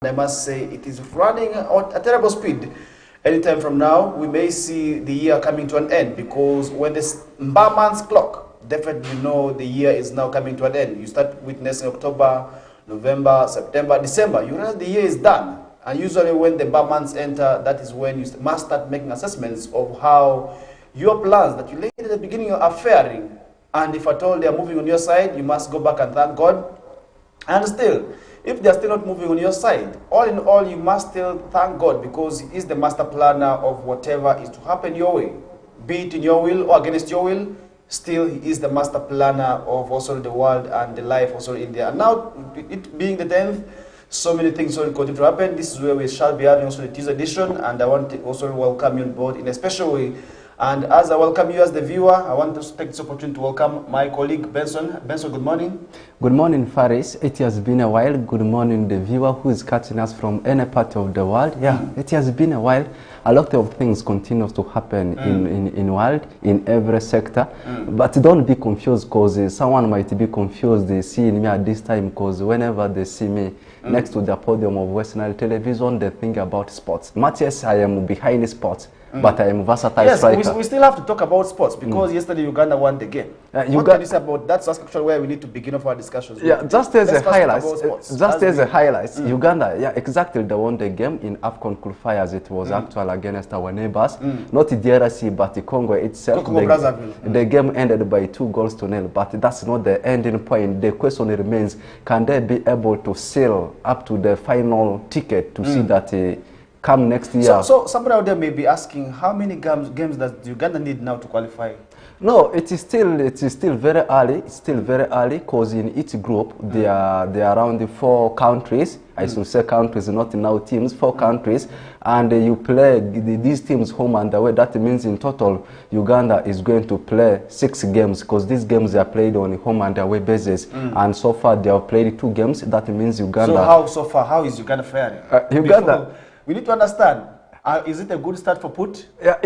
I must say it is running at a terrible speed. Anytime from now, we may see the year coming to an end, because when this month's clock, definitely know the year is now coming to an end. You start witnessing October, November, September, December. You realize the year is done. And usually when the months enter, that is when you must start making assessments of how your plans that you laid at the beginning are faring. And if at all they are moving on your side, you must go back and thank God. And still, if they are still not moving on your side, all in all, you must still thank God, because He is the master planner of whatever is to happen your way. Be it in your will or against your will, still He is the master planner of also the world and the life also in there. And now, it being the 10th, so many things will continue to happen. This is where we shall be having also the Tuesday edition, and I want to also welcome you on board in a special way. And as I welcome you as the viewer, I want to take this opportunity to welcome my colleague Benson. Benson, good morning. Good morning, Faris. It has been a while. Good morning, the viewer who is catching us from any part of the world. Yeah, it has been a while. A lot of things continue to happen in world, in every sector. But don't be confused, because someone might be confused seeing me at this time, because whenever they see me next to the podium of West Nile Television, they think about sports. Not yes, I am behind sports. But I am versatile striker. Yes, we still have to talk about sports, because yesterday Uganda won the game. What can you say about that? That's actually where we need to begin off our discussions. Yeah, just as a highlight, Uganda, yeah, exactly, they won the game in AFCON qualifiers. It was actually against our neighbors, not the DRC, but the Congo itself. The game ended by 2-0, but that's not the ending point. The question remains, can they be able to sail up to the final ticket to see that come next year? So somebody out there may be asking, how many games does Uganda need now to qualify? No, it is still very early. It's still very early, because in each group there are around 4 countries. I should say countries, not now teams. 4 countries, and you play these teams home and away. That means in total Uganda is going to play 6 games, because these games are played on a home and away basis. And so far they have played 2 games. That means Uganda. So how is Uganda faring? Uganda. We need to understand, is it a good start for put? Yeah,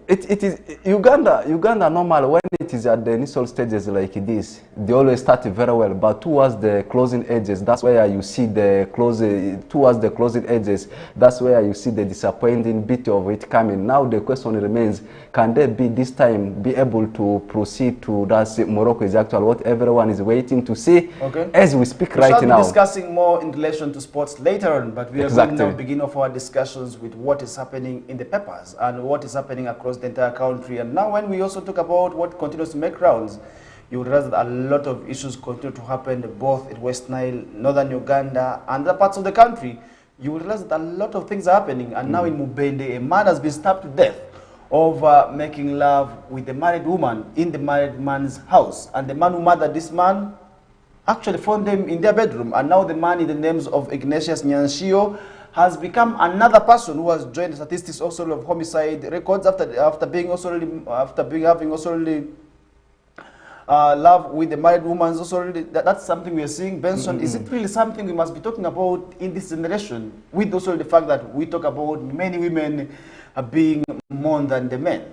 it is. Uganda normal, when it is at the initial stages like this, they always start very well, but towards the closing edges, that's where you see the closing edges, that's where you see the disappointing bit of it coming. Now the question remains, can they this time be able to proceed to that? Morocco is actually what everyone is waiting to see as we speak right now. We shall be discussing more in relation to sports later on, but we are going to begin off our discussions with what is happening in the papers and what is happening across the entire country. And now when we also talk about what continues to make rounds, you will realize that a lot of issues continue to happen both in West Nile, northern Uganda, and other parts of the country. You will realize that a lot of things are happening. And now in Mubende, a man has been stabbed to death over making love with a married woman in the married man's house. And the man who murdered this man actually found them in their bedroom. And now the man in the names of Ignatius Nyanshio has become another person who has joined the statistics also of homicide records after having love with the married woman. That's something we are seeing. Benson, is it really something we must be talking about in this generation, with also the fact that we talk about many women being more than the men?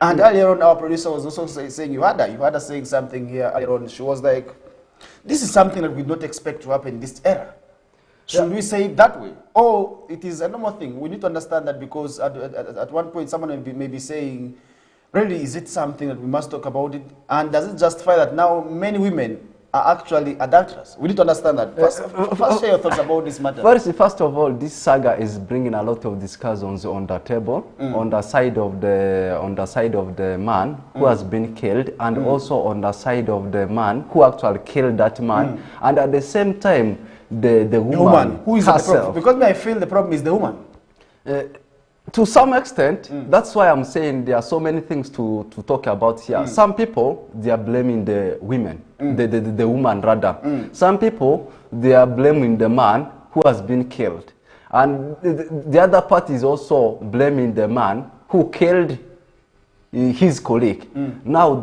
And earlier on, our producer was also saying, you had her saying something here earlier on. She was like, this is something that we don't expect to happen in this era. Should we say it that way? Or it is a normal thing? We need to understand that, because at one point someone may be saying, really, is it something that we must talk about it? And does it justify that now many women are actually adulterers? We need to understand that. First share your thoughts about this matter. First of all, this saga is bringing a lot of discussions on the table, on the side of the man who has been killed, and also on the side of the man who actually killed that man, and at the same time the woman who is herself. Because I feel the problem is the woman. To some extent, that's why I'm saying there are so many things to talk about here. Some people, they are blaming the women, the woman rather. Some people, they are blaming the man who has been killed. And the other party is also blaming the man who killed his colleague. Now,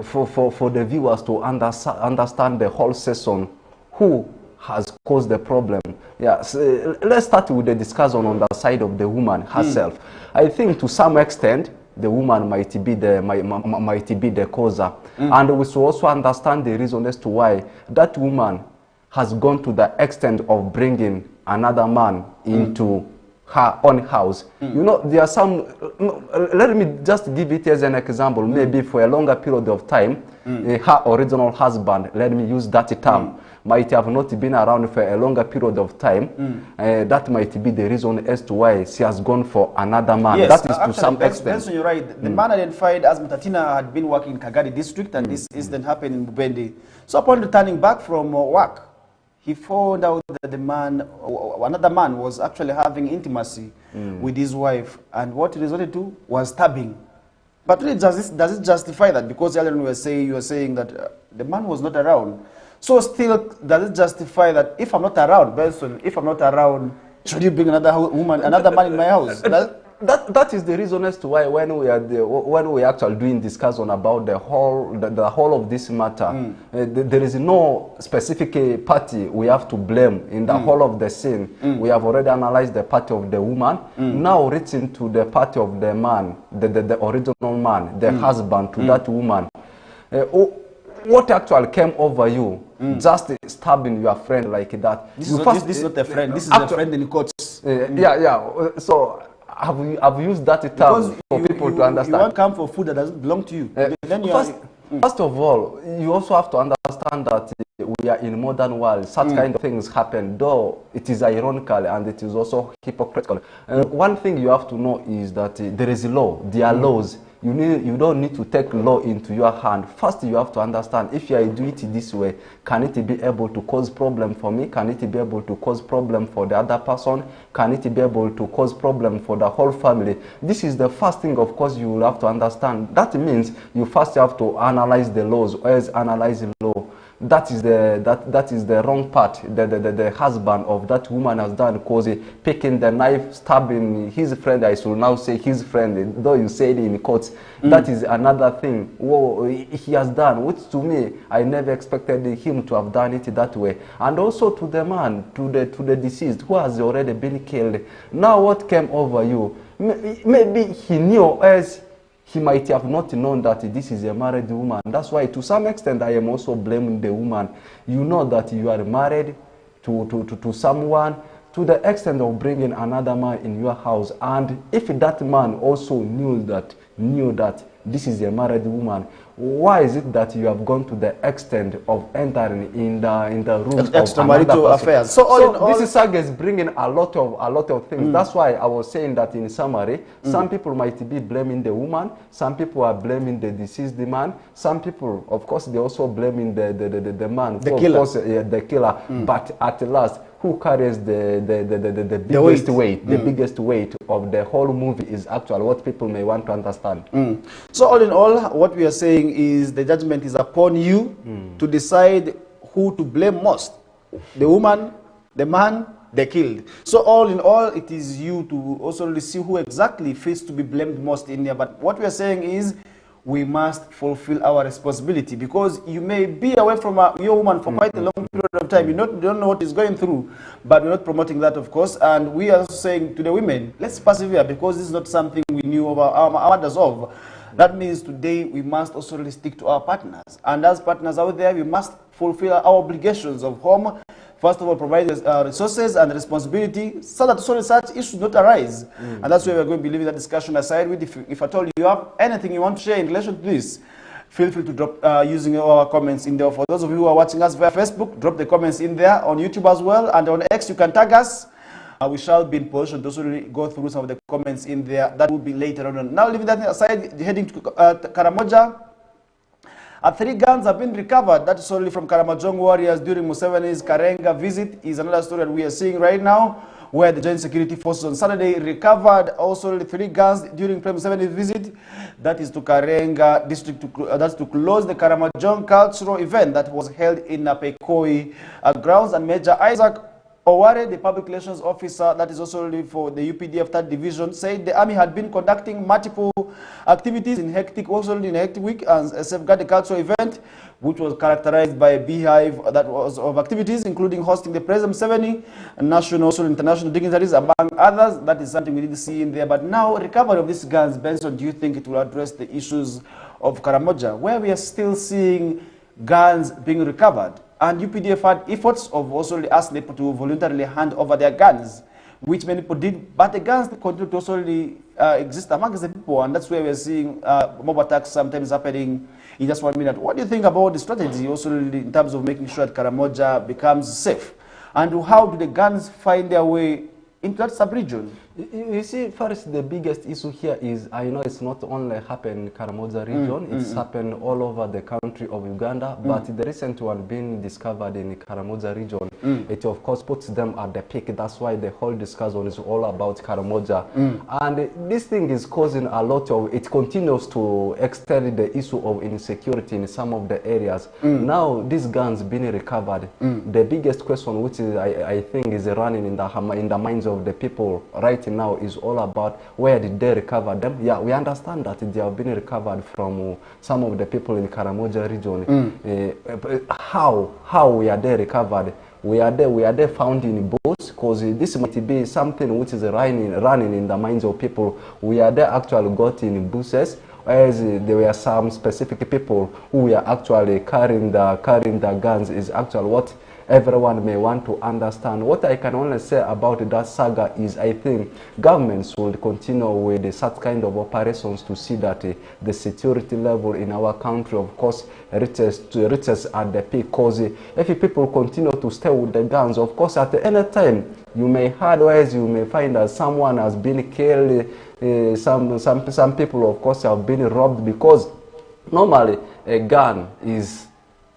for the viewers to understand the whole session, who has caused the problem. Yeah, so let's start with the discussion on the side of the woman herself. I think to some extent the woman might be the causer, and we should also understand the reason as to why that woman has gone to the extent of bringing another man into her own house. You know, there are some, let me just give it as an example, maybe for a longer period of time, her original husband, let me use that term, might have not been around for a longer period of time. That might be the reason as to why she has gone for another man. Yes, that is to some extent. You're right. The man identified as Mutatina had been working in Kagadi district, and this incident happened in Bubendi. So upon returning back from work, he found out that the man, another man, was actually having intimacy with his wife, and what he resorted to was stabbing. But really, does it justify that? Because earlier you were saying that the man was not around. So still, does it justify that if I'm not around, Benson, if I'm not around, should you bring another woman, another man in my house? That is the reason as to why when we actually doing discussion about the whole of this matter, there is no specific party we have to blame in the whole of the scene. We have already analyzed the party of the woman. Now reaching to the party of the man, the original man, the husband to that woman. What actually came over you? Just stabbing your friend like that. This is not a friend. This is a friend in courts. So I've used that term for people to understand. You won't come for food that doesn't belong to you. First of all, you also have to understand that we are in modern world. Such kind of things happen, though it is ironical and it is also hypocritical. One thing you have to know is that there is a law. There are laws. You don't need to take law into your hand. First, you have to understand, if I do it this way, can it be able to cause problem for me? Can it be able to cause problem for the other person? Can it be able to cause problem for the whole family? This is the first thing, of course, you will have to understand. That means you first have to analyze the laws, or else analyze the law. That is the wrong part the husband of that woman has done, because picking the knife, stabbing his friend, I should now say his friend, though you said in court, that is another thing he has done, which to me, I never expected him to have done it that way. And also to the man, to the deceased, who has already been killed. Now what came over you? Maybe he knew, as he might have not known that this is a married woman. That's why, to some extent, I am also blaming the woman. You know that you are married to someone, to the extent of bringing another man in your house. And if that man also knew that this is a married woman, why is it that you have gone to the extent of entering in the room of extramarital affairs? So this saga is bringing a lot of things. That's why I was saying that in summary, some people might be blaming the woman, some people are blaming the deceased man, some people, of course, they also blaming the man, the killer. Of course, the killer. But at last, who carries the biggest weight? The biggest weight of the whole movie is actually what people may want to understand. So all in all, what we are saying is the judgment is upon you to decide who to blame most. The woman, the man, the killed. So all in all, it is you to also really see who exactly fits to be blamed most in there. But what we are saying is, we must fulfill our responsibility, because you may be away from your woman for quite a long period of time. You don't know what is going through, but we're not promoting that, of course. And we are saying to the women, let's persevere, because this is not something we knew about our mothers of. That means today we must also really stick to our partners. And as partners out there, we must fulfill our obligations of home. First of all, provide resources and responsibility so that such issues not arise. And that's why we're going to be leaving that discussion aside with. If at all you have anything you want to share in relation to this, feel free to drop using our comments in there. For those of you who are watching us via Facebook, drop the comments in there. On YouTube as well, and on X you can tag us. We shall be in position to also really go through some of the comments in there. That will be later on. Now, leaving that aside, heading to Karamoja. 3 guns have been recovered. That is only from Karamojong warriors during Museveni's Karenga visit. Is another story that we are seeing right now, where the Joint Security Forces on Saturday recovered also 3 guns during Museveni's visit. That is to Karenga district, that's to close the Karamojong cultural event that was held in Napekoi grounds. And Major Isaac Oware, the public relations officer, that is also for the UPDF 3rd Division, said the army had been conducting multiple activities in hectic week and safeguard the cultural event, which was characterized by a beehive that was of activities, including hosting the President Museveni and national and international dignitaries, among others. That is something we didn't see in there. But now, recovery of these guns, Benson, do you think it will address the issues of Karamoja, where we are still seeing guns being recovered? And UPDF had efforts of also asking people to voluntarily hand over their guns, which many people did, but the guns continue to also exist amongst the people, and that's where we're seeing mob attacks sometimes happening in just 1 minute. What do you think about the strategy also in terms of making sure that Karamoja becomes safe? And how do the guns find their way into that sub-region? You see, first, the biggest issue here is, I know it's not only happened in Karamoja region, it's happened all over the country of Uganda, but the recent one being discovered in Karamoja region, it of course puts them at the peak. That's why the whole discussion is all about Karamoja. And this thing is causing a lot of, it continues to extend the issue of insecurity in some of the areas. Now, these guns being recovered, the biggest question, which is, I think is running in the minds of the people right now, is all about where did they recover them. Yeah, we understand that they have been recovered from some of the people in Karamoja region. How were they recovered? We are there found in boats, because this might be something which is running in the minds of people. We are there actually got in buses, whereas there were some specific people who were actually carrying the guns, is actually what everyone may want to understand. What I can only say about that saga is, I think governments will continue with such kind of operations to see that the security level in our country, of course, reaches at the peak. Because if people continue to stay with the guns, of course, at any time you may otherwise you may find that someone has been killed. Some people, of course, have been robbed, because normally a gun is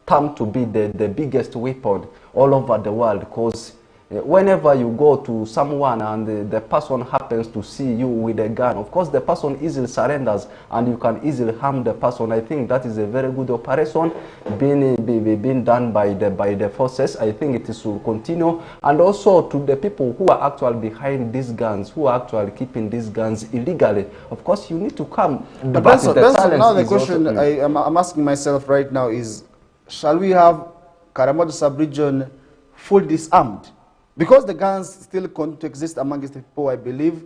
termed to be the biggest weapon all over the world, because whenever you go to someone and the person happens to see you with a gun, of course the person easily surrenders and you can easily harm the person. I think that is a very good operation being done by the forces. I think it is to continue. And also to the people who are actually behind these guns, who are actually keeping these guns illegally, of course you need to come. But Benson, now the question I'm asking myself right now is, shall we have Karamoja sub-region fully disarmed? Because the guns still continue to exist amongst the people, I believe.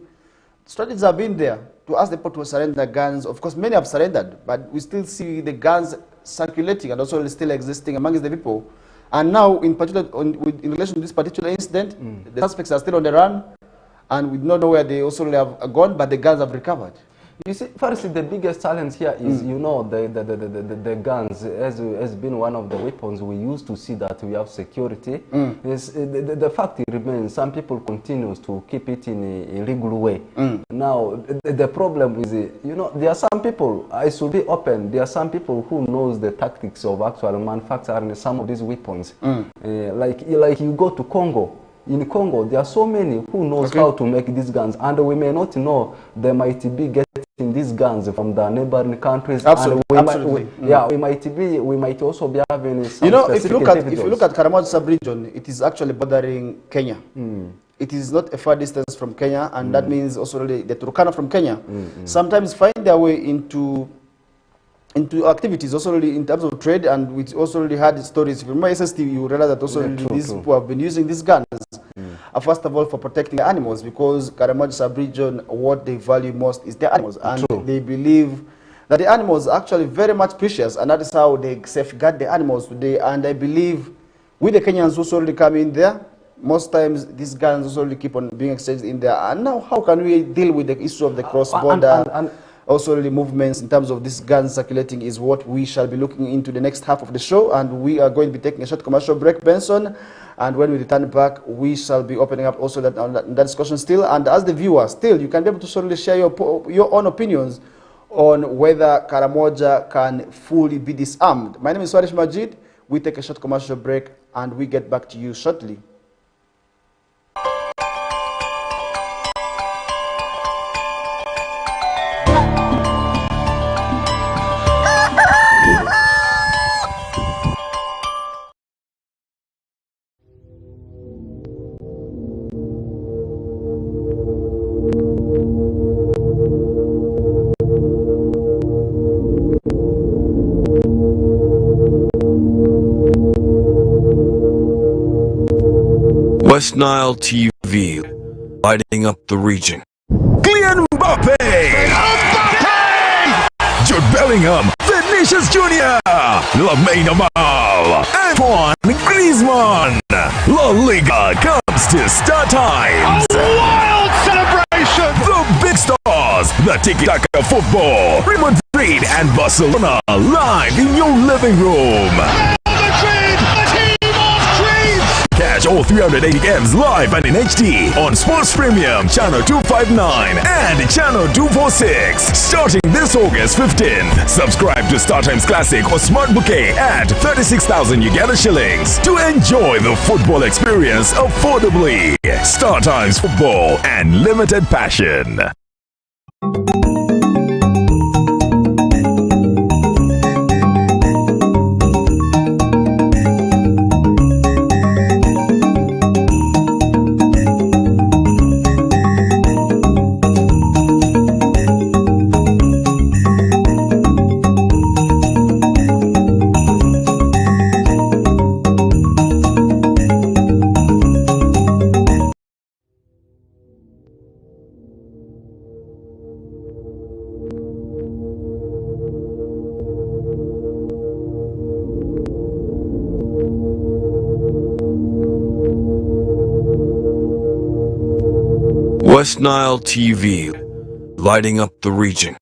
Strategies have been there to ask the people to surrender guns. Of course, many have surrendered, but we still see the guns circulating and also still existing amongst the people. And now, in particular, in relation to this particular incident, the suspects are still on the run, and we don't know where they also have gone, but the guns have recovered. You see, firstly, the biggest challenge here is, you know, the guns has been one of the weapons we use to see that we have security. The fact remains, some people continue to keep it in a illegal way. Now, the problem is, you know, there are some people, I should be open, there are some people who knows the tactics of actual manufacturing some of these weapons. Like you go to Congo. In Congo, there are so many who knows how to make these guns, and we may not know they might be getting these guns from the neighboring countries. Absolutely. We might also be having some, you know, if you look at Karamoja sub-region, it is actually bordering Kenya. It is not a far distance from Kenya, and that means also the Turkana from Kenya sometimes find their way into activities also really in terms of trade, and we also already had stories. If you remember SST, you realize that also these people have been using these guns, first of all, for protecting the animals, because Karamoja sub-region, what they value most is the animals, and they believe that the animals are actually very much precious, and that is how they safeguard the animals today. And I believe with the Kenyans also already come in there, most times these guns also already keep on being exchanged in there. And now how can we deal with the issue of the cross-border also the movements in terms of this gun circulating is what we shall be looking into the next half of the show, and we are going to be taking a short commercial break, Benson, and when we return back we shall be opening up also that discussion still. And as the viewer still, you can be able to certainly share your own opinions on whether Karamoja can fully be disarmed. My name is Swarish Majid. We take a short commercial break and we get back to you shortly. West Nile TV, lighting up the region. Kylian Mbappe! Jude Bellingham, Vinicius Vinicius Jr., Lamine Yamal, Antoine Griezmann. La Liga comes to Star Times. A wild celebration! The big stars, the tiki-taka football, Real Madrid and Barcelona live in your living room. Real Madrid, a team of dreams! Catch all 380 games live and in HD on Sports Premium Channel 259 and Channel 246 starting this August 15th. Subscribe to StarTimes Classic or Smart Bouquet at 36,000 Uganda shillings to enjoy the football experience affordably. StarTimes Football and limited passion. West Nile TV, lighting up the region.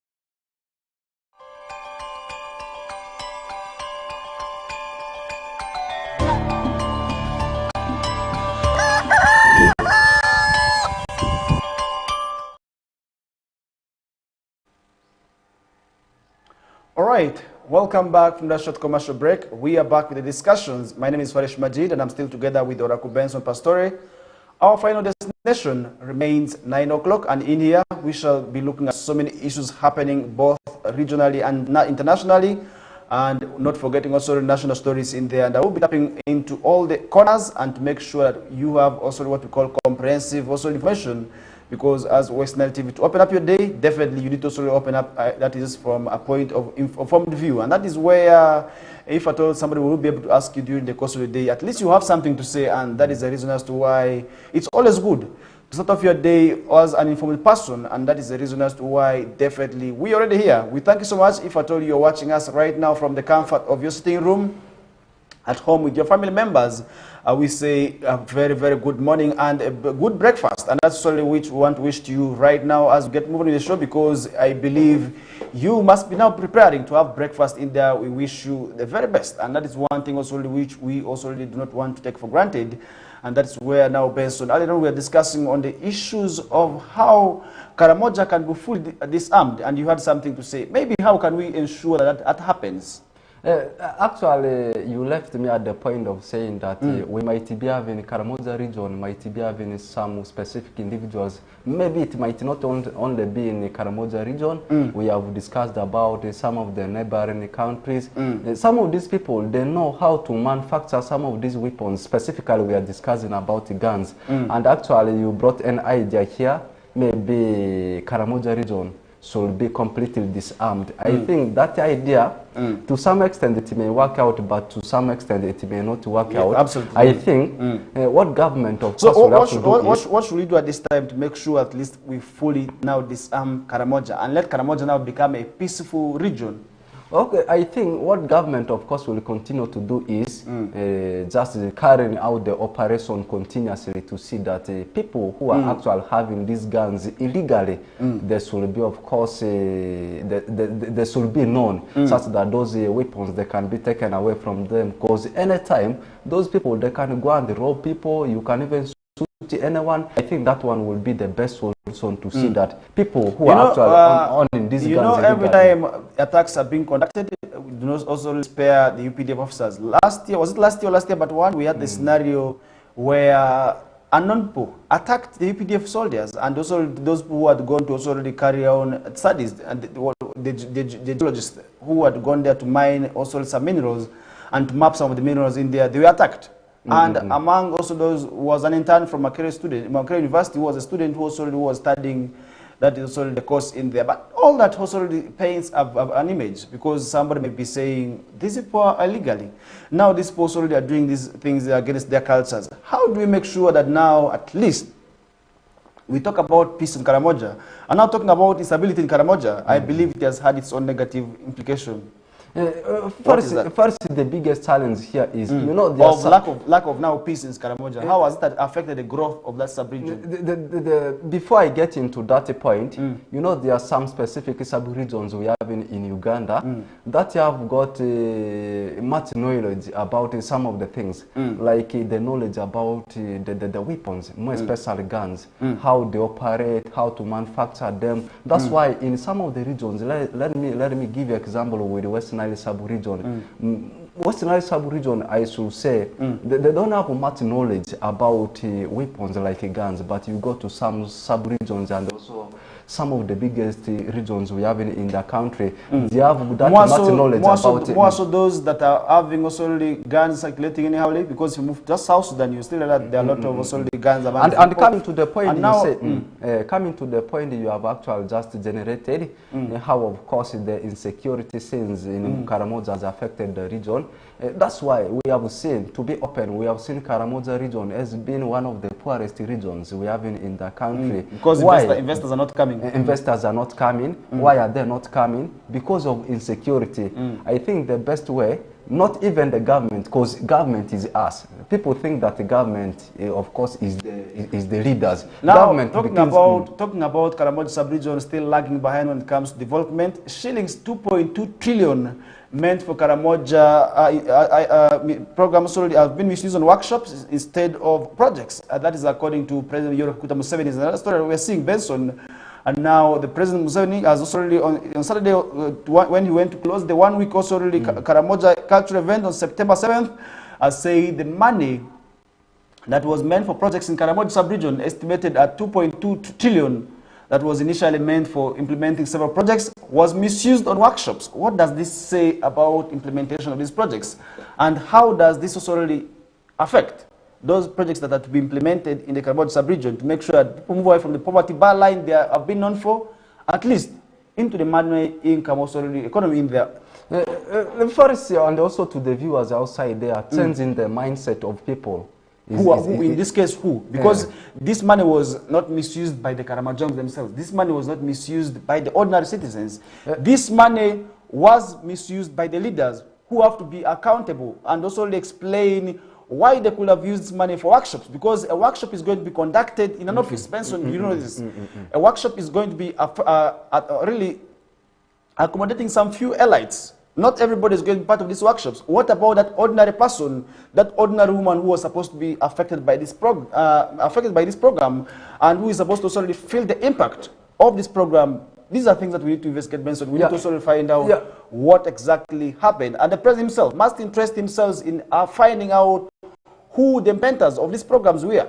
All right, welcome back from that short commercial break. We are back with the discussions. My name is Farish Majid and I'm still together with Oracle Benson Pastore. Our final destination remains 9 o'clock, and in here we shall be looking at so many issues happening both regionally and internationally, and not forgetting also the national stories in there. And I will be tapping into all the corners and to make sure that you have also what we call comprehensive also information, because as West Nile TV, to open up your day, definitely you need to also open up, that is from a point of informed view. And that is where, if at all somebody will be able to ask you during the course of the day, at least you have something to say, and that is the reason as to why it's always good to start off your day as an informed person, and that is the reason as to why definitely we are already here. We thank you so much if at all you're watching us right now from the comfort of your sitting room, at home with your family members. We say a very, very good morning and a good breakfast. And that's only which we want to wish to you right now as we get moving in the show, because I believe you must be now preparing to have breakfast in there. We wish you the very best. And that is one thing also which we also really do not want to take for granted. And that's where now, Benson, earlier on we are discussing on the issues of how Karamoja can be fully disarmed. And you had something to say. Maybe how can we ensure that that happens? Actually, you left me at the point of saying that we might be having Karamoja region, might be having some specific individuals. Maybe it might not only be in the Karamoja region. We have discussed about some of the neighboring countries. Some of these people, they know how to manufacture some of these weapons. Specifically, we are discussing about guns. And actually, you brought an idea here, maybe Karamoja region should be completely disarmed. I think that idea, to some extent it may work out, but to some extent it may not work out. Absolutely. I think what government of so course what should we do at this time to make sure at least we fully now disarm Karamoja and let Karamoja now become a peaceful region? Okay, I think what government of course will continue to do is just carrying out the operation continuously to see that people who are actually having these guns illegally, there should be of course, they should be known such that those weapons, they can be taken away from them, because anytime those people, they can go and rob people, you can even shoot anyone. I think that one will be the best solution to see that people who are actually owning these guns every time attacks are being conducted, we do not also spare the UPDF officers. Last year, was it last year or last year but one, we had the scenario where unknown people attacked the UPDF soldiers, and also those people who had gone to also already carry on studies, and the geologists who had gone there to mine also some minerals and to map some of the minerals in there, they were attacked. And among also those was an intern from Makerere University, who was a student who also was studying that is also the course in there. But all that also paints an image, because somebody may be saying these people are illegally. Now these people also are doing these things against their cultures. How do we make sure that now at least we talk about peace in Karamoja, and now talking about instability in Karamoja, I believe it has had its own negative implication. First, the biggest challenge here is, you know, lack of now peace in Karamoja. How has that affected the growth of that sub-region? Before I get into that point, you know, there are some specific sub-regions we have in Uganda that have got much knowledge about some of the things, like the knowledge about the weapons, more especially guns, how they operate, how to manufacture them. That's why in some of the regions, let me give you an example with the Western Nile sub-region. Western Nile sub-region, I should say, they don't have much knowledge about weapons like guns, but you go to some sub-regions and also some of the biggest regions we have in the country, they have that much knowledge about it. More so those that are having also really guns circulating anyhow, because you move just South Sudan, you still there are a lot of also guns. And coming to the point, coming to the point you have actually just generated, how of course the insecurity scenes in Karamoja has affected the region. That's why we have seen, to be open, we have seen Karamoja region as being one of the poorest regions we have in the country. Because investors are not coming. Investors are not coming. Why are they not coming? Because of insecurity. I think the best way, not even the government, because government is us. People think that the government, of course, is the leaders. Now, talking about Karamoja sub-region still lagging behind when it comes to development, shillings 2.2 trillion meant for Karamoja programs already have been misused on workshops instead of projects. That is according to President Yoweri Kaguta Museveni. Is another story we're seeing, Benson. And now the President Museveni has also already on Saturday, when he went to close the 1 week also already Karamoja cultural event on September 7th, has said the money that was meant for projects in Karamoja sub-region, estimated at 2.2 trillion, that was initially meant for implementing several projects, was misused on workshops. What does this say about implementation of these projects? And how does this also really affect those projects that are to be implemented in the Karamoja sub-region to make sure that people move away from the poverty bar line they have been known for, at least into the manual income also really economy in there? First, and also to the viewers outside there, changing the mindset of people. Who in this case, who? Because this money was not misused by the Karamojans themselves. This money was not misused by the ordinary citizens. This money was misused by the leaders who have to be accountable and also explain why they could have used this money for workshops. Because a workshop is going to be conducted in an office. Benson, you know this. A workshop is going to be really accommodating some few elites. Not everybody is going to be part of these workshops. What about that ordinary person, that ordinary woman who was supposed to be affected by this program, and who is supposed to sort of feel the impact of this program? These are things that we need to investigate, Benson. We need to sort of find out what exactly happened. And the president himself must interest himself in finding out who the inventors of these programs were.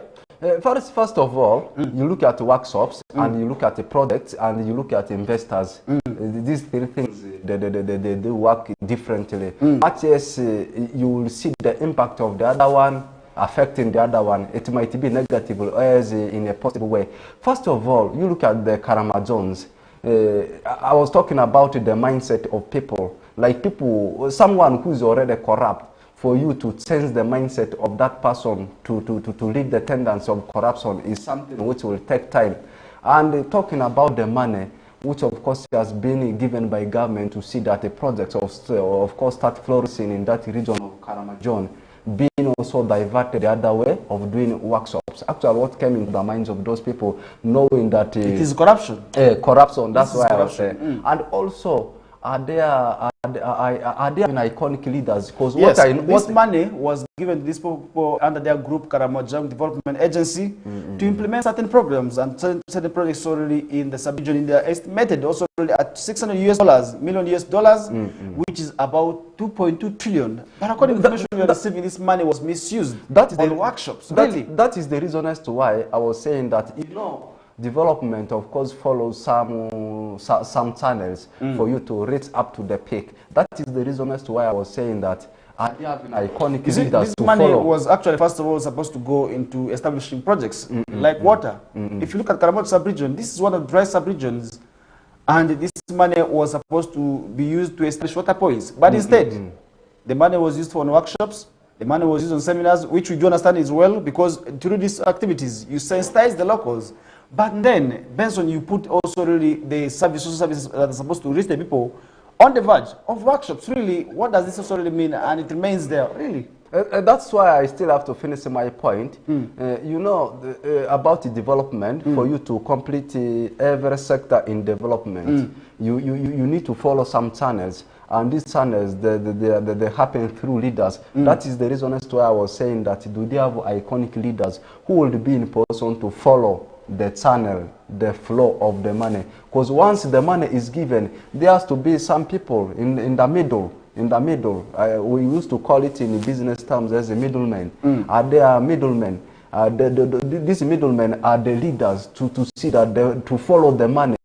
First of all, you look at workshops, and you look at the products, and you look at investors. These three things, they work differently. Much as you will see the impact of the other one affecting the other one, it might be negative as in a positive way. First of all, you look at the Karamojans. I was talking about the mindset of people. Like people, someone who is already corrupt, for you to change the mindset of that person to leave the tendency of corruption is something which will take time. And talking about the money, which of course has been given by government to see that the projects of course start flourishing in that region of Karamojong, being also diverted the other way of doing workshops. Actually, what came into the minds of those people, knowing that it is corruption. Corruption. That's why I was saying. And also, are there iconic leaders? Because this money was given to these people under their group Karamojong Development Agency to implement certain programs and certain projects already in the sub-region. They are estimated also at $600 million, which is about 2.2 trillion. But according to the information we are receiving, this money was misused on workshops. That is the reason as to why I was saying that, development, of course, follows some channels for you to reach up to the peak. That is the reason as to why I was saying that iconic leaders this money was actually, first of all, supposed to go into establishing projects like water. If you look at Karamoja sub-region, this is one of the dry sub-regions, and this money was supposed to be used to establish water points. But instead, the money was used for workshops, the money was used on seminars, which we do understand as well, because through these activities, you sensitize the locals. But then, Benson, you put also really the social services that are supposed to reach the people on the verge of workshops. Really, what does this also really mean? And it remains there, really. That's why I still have to finish my point. You know, about the development, for you to complete every sector in development, you need to follow some channels. And these channels, they happen through leaders. That is the reason as to why I was saying that do they have iconic leaders who will be in position to follow the channel, the flow of the money. Because once the money is given, there has to be some people in the middle. In the middle, we used to call it in business terms as a middleman. They are middlemen. These middlemen are the leaders to see that to follow the money.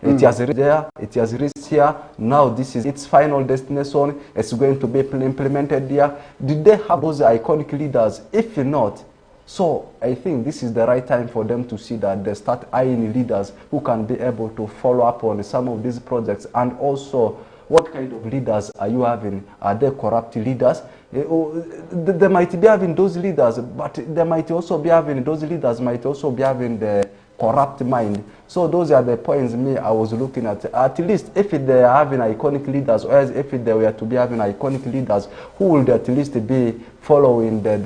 It has reached there, it has reached here, now this is its final destination, it's going to be implemented there. Did they have those iconic leaders? If not, so I think this is the right time for them to see that they start eyeing leaders who can be able to follow up on some of these projects. And also, what kind of leaders are you having? Are they corrupt leaders? They might be having those leaders, but they might also be having, those leaders might also be having the corrupt mind. So those are the points I was looking at. At least if they are having iconic leaders, or if they were to be having iconic leaders, who would at least be following the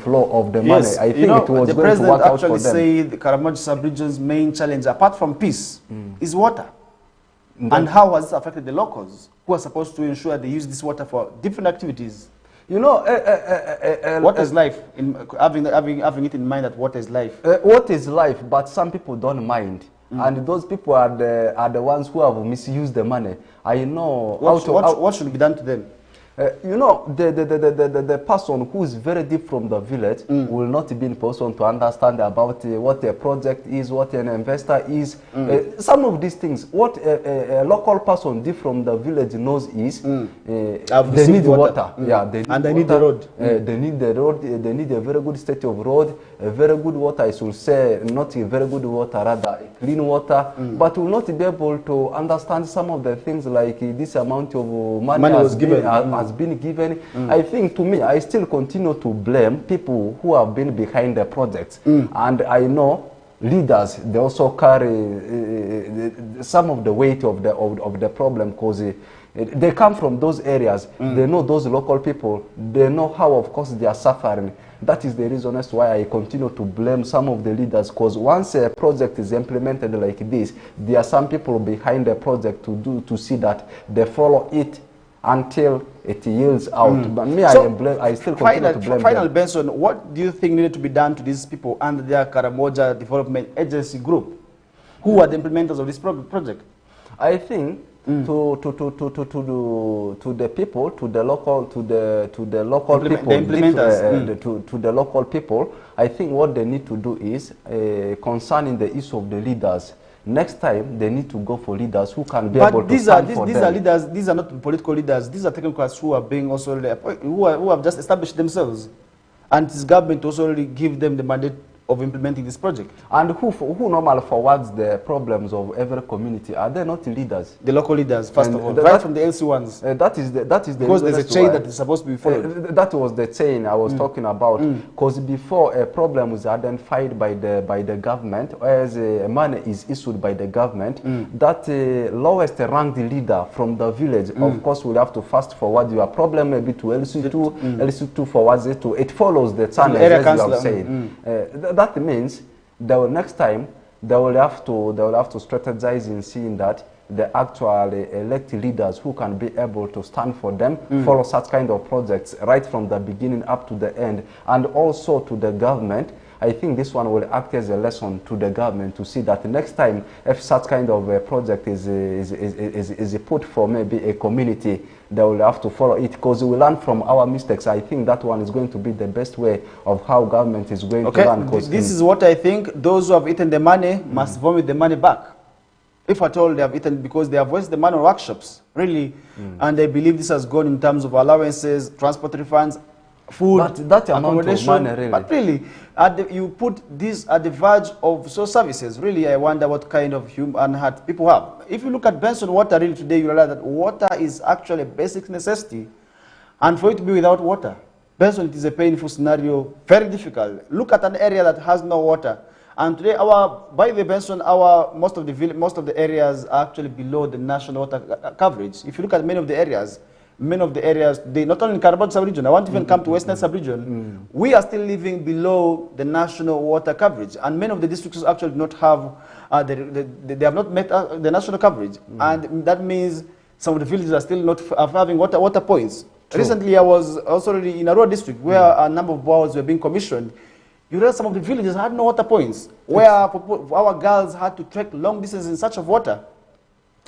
flow of the money? I think it was going to work out for them. The president actually said Karamoja sub-region's main challenge, apart from peace, is water. And how has this affected the locals who are supposed to ensure they use this water for different activities? You know, what is life? Having it in mind that what is life? What is life? But some people don't mind, and those people are the ones who have misused the money. I know. What should be done to them? You know, the person who is very deep from the village will not be in position to understand about what a project is, what an investor is. Some of these things, what a local person deep from the village knows is they need water. Yeah, they need the road. They need the road. They need a very good state of road, a very good water. I should say, not a very good water, rather clean water. But will not be able to understand some of the things like this amount of money was given. Has been given. I think, to me, I still continue to blame people who have been behind the project. And I know leaders, they also carry some of the weight of the problem, because they come from those areas. They know those local people. They know how, of course, they are suffering. That is the reason as to why I continue to blame some of the leaders, because once a project is implemented like this, there are some people behind the project to see that they follow it until it yields out. But me, so I still continue to blame Final, them. Benson, what do you think needed to be done to these people under their Karamoja Development Agency group, who are the implementers of this project? I think to the people, to the local people, I think what they need to do is concerning the issue of the leaders. Next time, they need to go for leaders who can be able to stand for them. These are leaders. These are not political leaders. These are technocrats who are being also who have just established themselves, and this government also really give them the mandate of implementing this project. And who normally forwards the problems of every community? Are they not leaders? The local leaders, first of all, right from the LC ones. That is the because there's a chain that is supposed to be followed. That was the chain I was talking about. Because before a problem was identified by the government, or as money is issued by the government, that lowest ranked leader from the village, of course, will have to first forward your problem maybe to LC2. LC2 forwards it to. It follows the channel, as you are saying. That means next time they will have to strategize in seeing that the actual elect leaders who can be able to stand for them, follow such kind of projects right from the beginning up to the end, and also to the government. I think this one will act as a lesson to the government to see that next time, if such kind of a project is put for maybe a community, they will have to follow it, because we learn from our mistakes. I think that one is going to be the best way of how government is going to run. This is what I think. Those who have eaten the money must vomit the money back. If at all they have eaten, because they have wasted the money on workshops, really. And I believe this has gone in terms of allowances, transport refunds, food, accommodation. Money, really. But really, you put this at the verge of services. Really, I wonder what kind of human heart people have. If you look at Benson water, really today, you realize that water is actually a basic necessity. And for it to be without water, Benson, it is a painful scenario, very difficult. Look at an area that has no water. And today, by the Benson, most of the areas are actually below the national water coverage. If you look at many of the areas, they not only in Karamoj sub-region, I want to even come to Western sub-region, we are still living below the national water coverage. And many of the districts actually do not have, they have not met the national coverage. And that means some of the villages are still not having water points. True. Recently, I was also in a rural district where a number of wells were being commissioned. You realize some of the villages had no water points, where our girls had to trek long distances in search of water.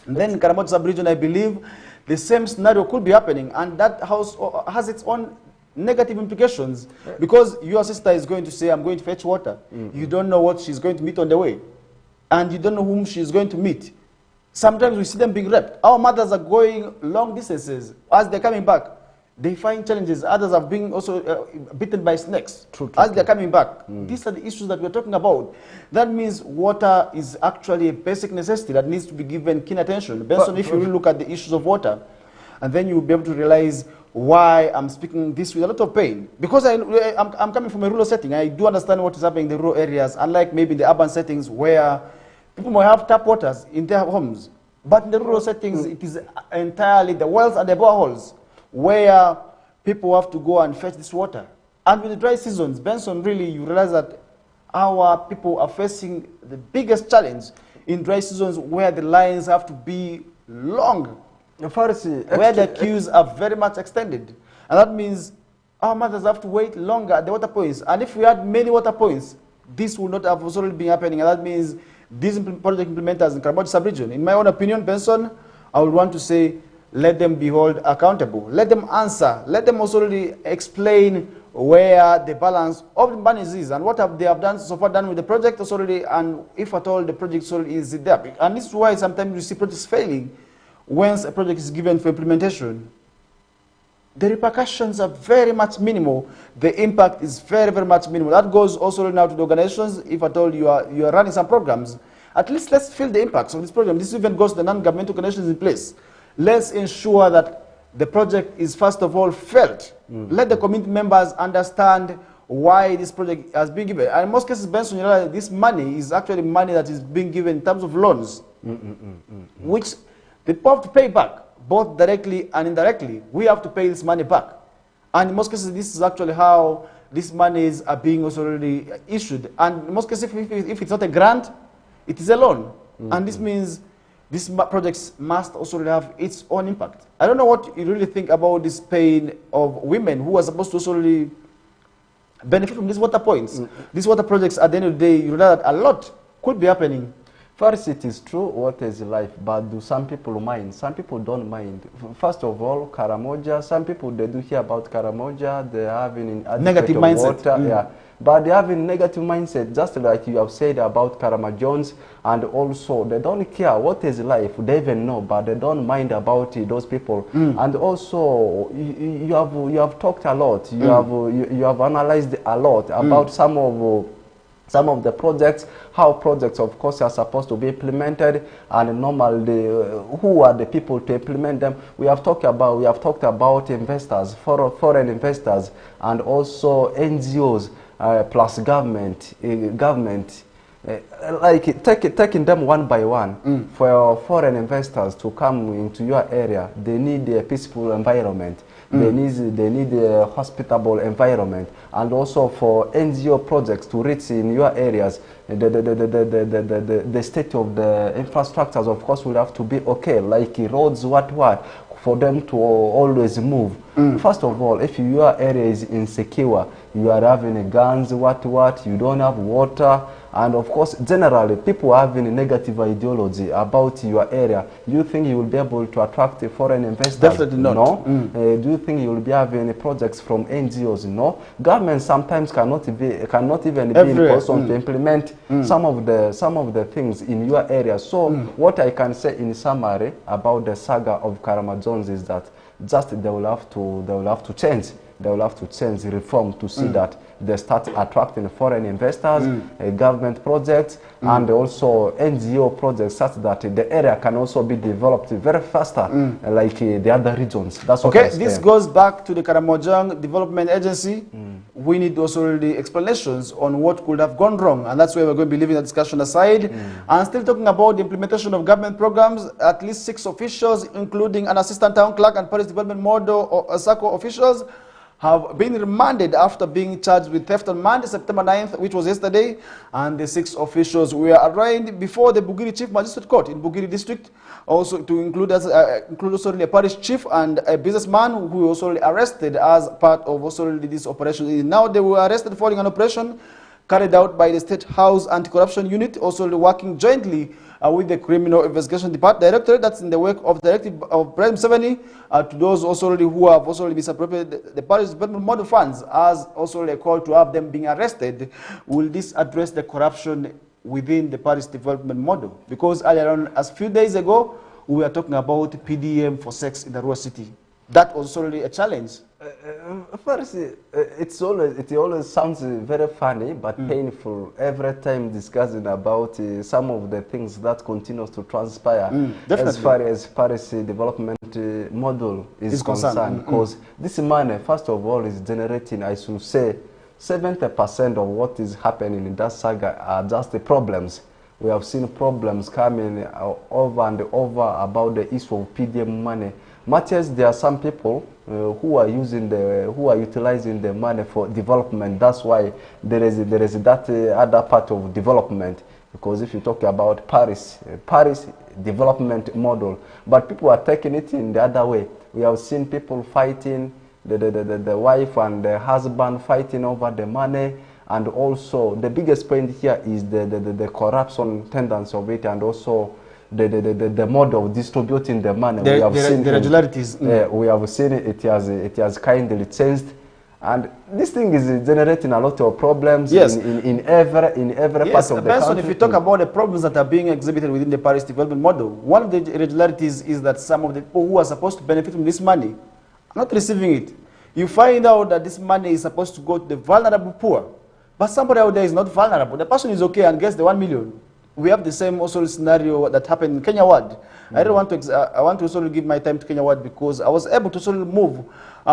And then in Karamoj sub-region, I believe, the same scenario could be happening, and that house has its own negative implications, because your sister is going to say, I'm going to fetch water. You don't know what she's going to meet on the way, and you don't know whom she's going to meet. Sometimes we see them being raped. Our mothers are going long distances. As they're coming back, they find challenges. Others are being also bitten by snakes as they're coming back. These are the issues that we're talking about. That means water is actually a basic necessity that needs to be given keen attention. Benson, if you really look at the issues of water, and then you'll be able to realize why I'm speaking this with a lot of pain. Because I'm coming from a rural setting. I do understand what is happening in the rural areas, unlike maybe in the urban settings where people might have tap waters in their homes. But in the rural settings, it is entirely the wells and the boreholes where people have to go and fetch this water. And with the dry seasons, Benson, really, you realize that our people are facing the biggest challenge in dry seasons, where the lines have to be long, where the queues are very much extended. And that means our mothers have to wait longer at the water points. And if we had many water points, this would not have also been happening. And that means these project implementers in Karamoj sub-region, in my own opinion, Benson, I would want to say, let them be held accountable. Let them answer. Let them also really explain where the balance of the money is and what they have done so far done with the project already, and if at all the project already is there. And this is why sometimes you see projects failing. Once a project is given for implementation, the repercussions are very much minimal. The impact is very, very much minimal. That goes also now to the organizations. If at all you are running some programs, at least let's feel the impacts of this program. This even goes to the non-governmental organizations in place. Let's ensure that the project is first of all felt. Let the community members understand why this project has been given. And in most cases, Benson, you know, this money is actually money that is being given in terms of loans, which the people have to pay back, both directly and indirectly. We have to pay this money back. And in most cases, this is actually how these monies are being also already issued. And in most cases, if it's not a grant, it is a loan. And this means these projects must also have its own impact. I don't know what you really think about this pain of women who are supposed to also really benefit from these water points. These water projects, at the end of the day, you know that a lot could be happening. First, it is true, what is life, but do some people mind? Some people don't mind. First of all, Karamoja, some people, they do hear about Karamoja, they have an negative mindset. Water, yeah. But they have a negative mindset, just like you have said about Karamajons, and also they don't care what is life. They even know, but they don't mind about it, those people. And also, you have talked a lot. You have analyzed a lot about some of the projects, how projects, of course, are supposed to be implemented, and normally who are the people to implement them. We have talked about investors, foreign investors, and also NGOs. Plus government, like taking them one by one. For foreign investors to come into your area, they need a peaceful environment. They need a hospitable environment, and also for NGO projects to reach in your areas, the state of the infrastructures, of course, will have to be okay, like roads, what, for them to always move. First of all, if your area is insecure, you are having guns, what, you don't have water, and of course, generally, people are having a negative ideology about your area. Do you think you will be able to attract foreign investors? Definitely not. No. Do you think you will be having projects from NGOs? No. Government sometimes cannot even be in person to implement some of the things in your area. So what I can say in summary about the saga of Karamajons is that just they will have to change. they will have to change, reform to see that they start attracting foreign investors, government projects, and also NGO projects, such that the area can also be developed very faster, like the other regions. That's what this goes back to the Karamojang Development Agency. We need also the explanations on what could have gone wrong, and that's where we're going to be leaving the discussion aside. And still talking about the implementation of government programs, at least 6 officials, including an assistant town clerk and Paris Development Model or SACCO officials, have been remanded after being charged with theft on Monday, September 9th, which was yesterday, and the 6 officials were arraigned before the Bugiri Chief Magistrate Court in Bugiri District, also to include also a parish chief and a businessman who was also arrested as part of also this operation. Now they were arrested following an operation carried out by the State House Anti-Corruption Unit, also working jointly with the Criminal Investigation Directorate. That's in the work of Directive of President Museveni, to those also who have also misappropriated the Paris Development Model funds, as also a call to have them being arrested. Will this address the corruption within the Paris Development Model? Because earlier on, as few days ago, we were talking about PDM for sex in the rural city. That was already a challenge. First, it always sounds very funny but painful every time discussing about some of the things that continues to transpire as far as Paris development model is concerned. Because this money, first of all, is generating, I should say, 70% of what is happening in that saga are just the problems. We have seen problems coming over and over about the issue of PDM money. Matters, there are some people who are utilizing the money for development. That's why there is that other part of development. Because if you talk about Paris development model, but people are taking it in the other way. We have seen people fighting, the wife and the husband fighting over the money, and also the biggest point here is the corruption tendency of it, and also the mode of distributing the money. We have seen the irregularities. We have seen it has kindly changed, and this thing is generating a lot of problems in every part of the country. If you talk about the problems that are being exhibited within the Paris Development Model, one of the irregularities is that some of the people who are supposed to benefit from this money are not receiving it. You find out that this money is supposed to go to the vulnerable poor, but somebody out there is not vulnerable. The person is okay and gets the 1 million. We have the same also scenario that happened in Kenya Ward. I don't want to. I want to also give my time to Kenya Ward because I was able to sort of move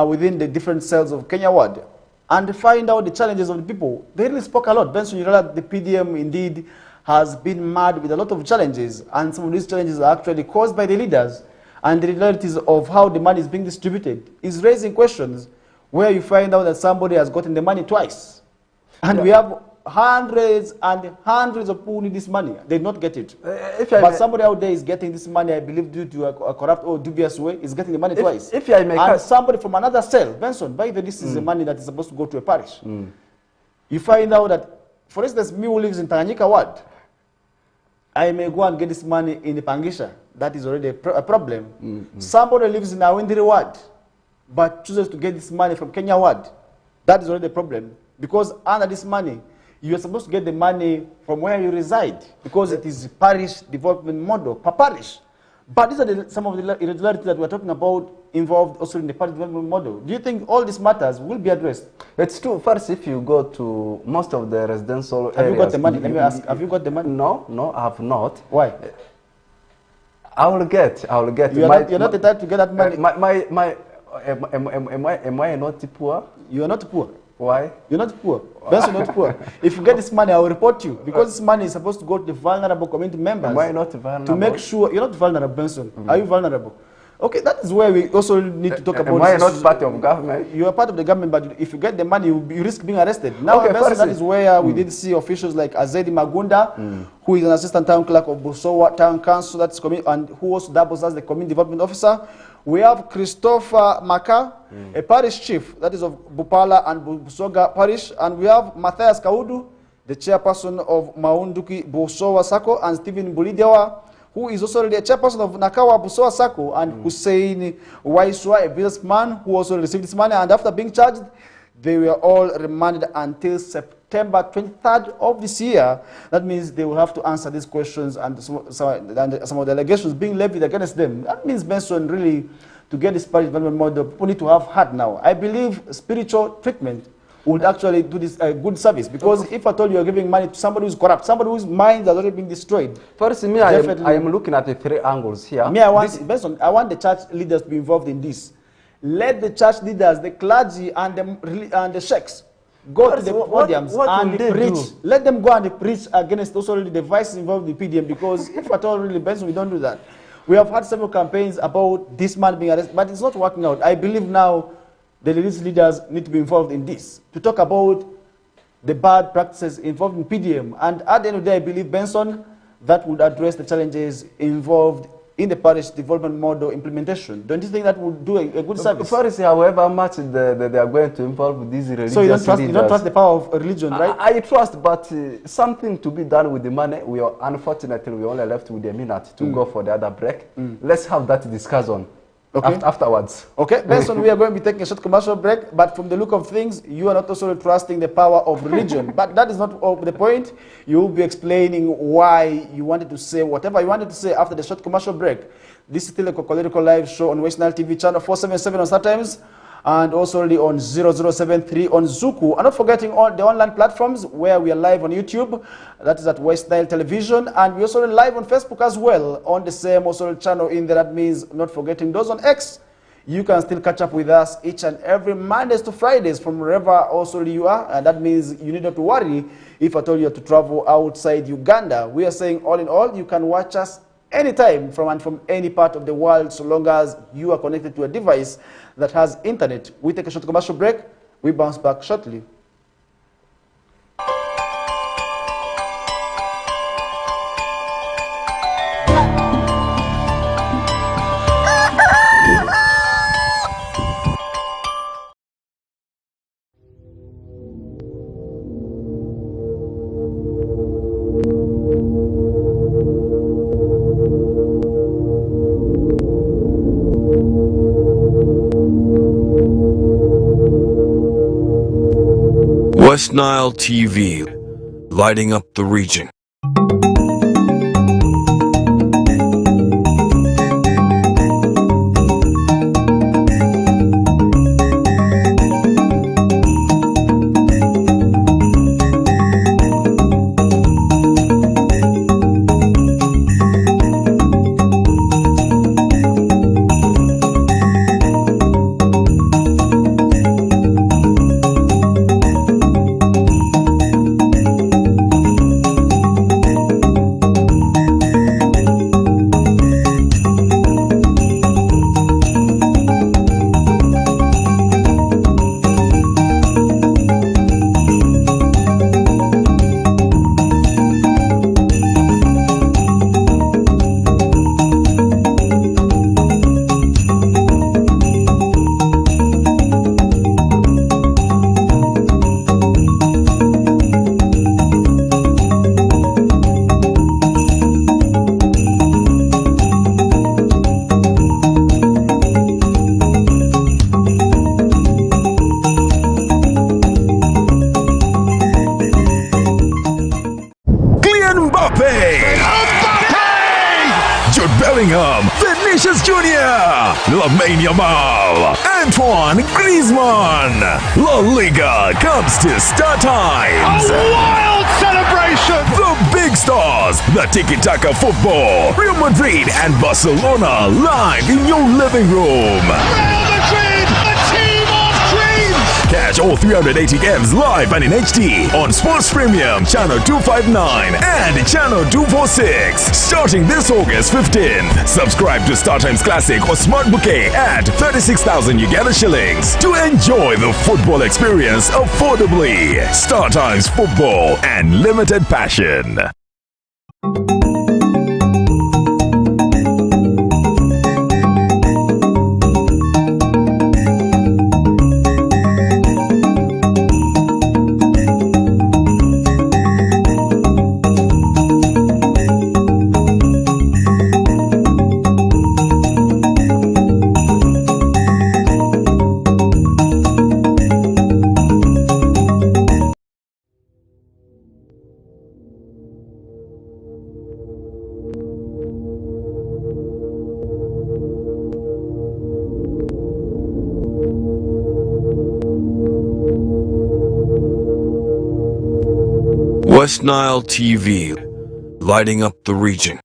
within the different cells of Kenya Ward and find out the challenges of the people. They really spoke a lot. Benson, you realize the PDM indeed has been mad with a lot of challenges, and some of these challenges are actually caused by the leaders, and the realities of how the money is being distributed is raising questions where you find out that somebody has gotten the money twice, and we have hundreds and hundreds of people who need this money. They not get it. But somebody out there is getting this money, I believe, due to a corrupt or dubious way, is getting the money twice. And somebody from another cell, Benson, by the way, this is the money that is supposed to go to a parish. You find out that, for instance, me who lives in Tanganyika Ward, I may go and get this money in the Pangisha. That is already a problem. Somebody lives in Awindiri Ward, but chooses to get this money from Kenya Ward. That is already a problem. Because under this money, you are supposed to get the money from where you reside, because it is parish development model per parish. But these are some of the irregularities that we're talking about involved also in the parish development model. Do you think all these matters will be addressed? It's true. First, if you go to most of the residential areas... Have you got the money? Let me ask, have you got the money? No, I have not. Why? I will get. You're not entitled to get that money. Am I not poor? You are not poor. Why? You're not poor. Benson, you're not poor. If you get this money, I will report you. Because this money is supposed to go to the vulnerable community members. Am I not vulnerable? To make sure... You're not vulnerable, Benson. Are you vulnerable? Okay, that is where we also need to talk about... Am I not part of government? You are part of the government, but if you get the money, you risk being arrested. Now, okay, Benson, that is where we did see officials like Azedi Magunda, who is an assistant town clerk of Busowa Town Council, that's and who also doubles as the community development officer. We have Christopher Maka, a parish chief, that is of Bupala and Busoga Parish. And we have Matthias Kaudu, the chairperson of Maunduki Busowa Sako, and Stephen Bulidewa, who is also the chairperson of Nakawa Busowa Sako, and Hussein Waiswa, a businessman who also received this money. And after being charged, they were all remanded until September 23rd of this year. That means they will have to answer these questions and some of the allegations being levied against them. That means, Benson, really to get this parish development model, people need to have heart now. I believe spiritual treatment would actually do this good service, because if I told you are giving money to somebody who's corrupt, somebody whose mind has already been destroyed. First, me, I am looking at the three angles here. Me, I want the church leaders to be involved in this. Let the church leaders, the clergy, and the sheikhs go to the podiums and preach. Let them go and preach against also the vices involved in PDM, because if at all really Benson, we don't do that. We have had several campaigns about this man being arrested, but it's not working out. I believe now the religious leaders need to be involved in this, to talk about the bad practices involved in PDM. And at the end of the day, I believe, Benson, that would address the challenges involved in the parish development model implementation. Don't you think that would do a good service? First, however much they are going to involve these religious so you don't leaders. Trust the power of religion, right? I trust, but something to be done with the money. Unfortunately, we only left with a minute to go for the other break. Let's have that discussion. Okay. Afterwards. Okay, Benson, we are going to be taking a short commercial break, but from the look of things, you are not also trusting the power of religion. But that is not the point. You will be explaining why you wanted to say whatever you wanted to say after the short commercial break. This is still a KOKOLIRIKO live show on West Nile TV channel 477 on StarTimes, and also already on 0073 on Zuku. And not forgetting all the online platforms where we are live on YouTube. That is at West Nile Television. And we also live on Facebook as well on the same also channel in there. That means not forgetting those on X. You can still catch up with us each and every Mondays to Fridays from wherever also you are. And that means you need not to worry if I told you to travel outside Uganda. We are saying all in all, you can watch us anytime from any part of the world, so long as you are connected to a device that has internet. We take a short commercial break. We bounce back shortly. West Nile TV, lighting up the region. Vinicius Jr., Lamine Yamal, Antoine Griezmann. La Liga comes to StarTimes. A wild celebration! The big stars, the tiki-taka football, Real Madrid and Barcelona live in your living room. Real Madrid, a team of dreams! Catch all 380 games live and in HD on Sports Premium Channel 259 and Channel 246. Starting this August 15th. Subscribe to StarTimes Classic or Smart Bouquet at 36,000 Uganda shillings to enjoy the football experience affordably. StarTimes Football and limited passion. West Nile TV, lighting up the region.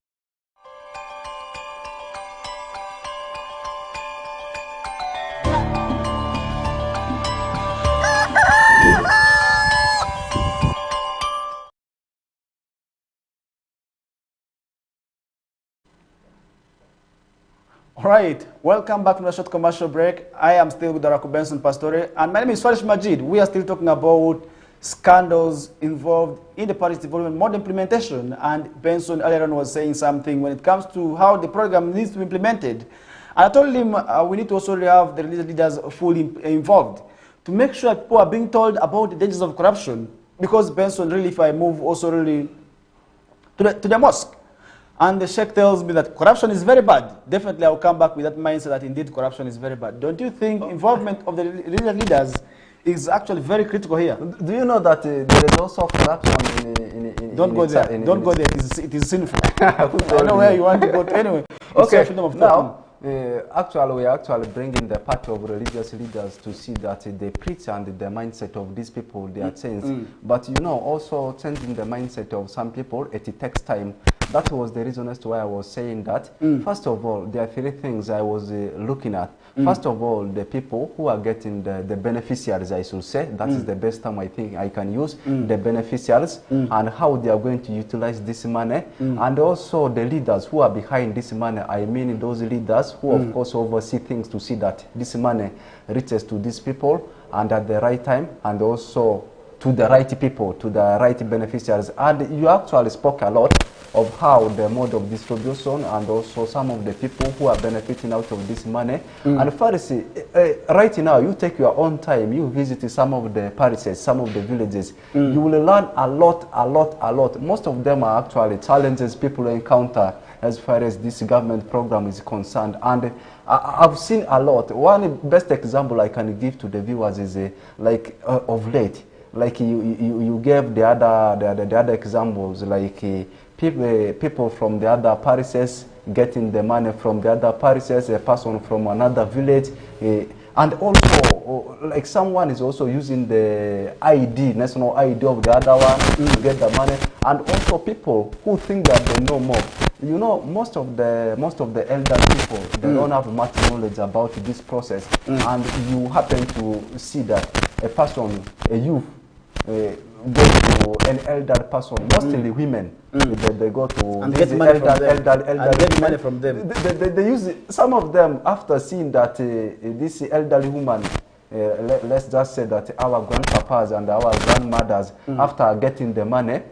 All right, welcome back from the short commercial break. I am still with Daraku Benson Pastore, and my name is Farish Majid. We are still talking about scandals involved in the Paris Development Mode implementation, and Benson earlier on was saying something when it comes to how the program needs to be implemented. And I told him we need to also have the religious leaders fully involved to make sure that people are being told about the dangers of corruption, because Benson, really, if I move also really to the mosque, and the Sheikh tells me that corruption is very bad. Definitely, I'll come back with that mindset that indeed corruption is very bad. Don't you think involvement of the religious leaders is actually very critical here? Do you know that there is also corruption in Don't go there. Don't go there. It is sinful. I know where you want to go to anyway. Okay, now, actually, we are actually bringing the part of religious leaders to see that they preach and the mindset of these people, they are changed. But you know, also changing the mindset of some people, it takes time. That was the reason as to why I was saying that. First of all, there are three things I was looking at. First of all, the people who are getting the beneficiaries, I should say. That is the best term I think I can use. The beneficiaries and how they are going to utilize this money. And also the leaders who are behind this money. I mean those leaders who of course oversee things to see that this money reaches to these people and at the right time, and also to the right people, to the right beneficiaries. And you actually spoke a lot of how the mode of distribution and also some of the people who are benefiting out of this money. And Pharisee, right now, you take your own time, you visit some of the parishes, some of the villages, you will learn a lot. Most of them are actually challenges people encounter as far as this government program is concerned. And I've seen a lot. One best example I can give to the viewers is of late. Like you gave the other examples, like people from the other parishes getting the money from the other parishes, a person from another village, and also like someone is also using the ID, national ID of the other one to get the money, and also people who think that they know more. You know, most of the elder people, they don't have much knowledge about this process, and you happen to see that a person, a youth, go to an elder person, mostly women. They go to and get money from them. And get money from them. They use it. Some of them, after seeing that this elderly woman, let's just say that our grandpapas and our grandmothers, after getting the money,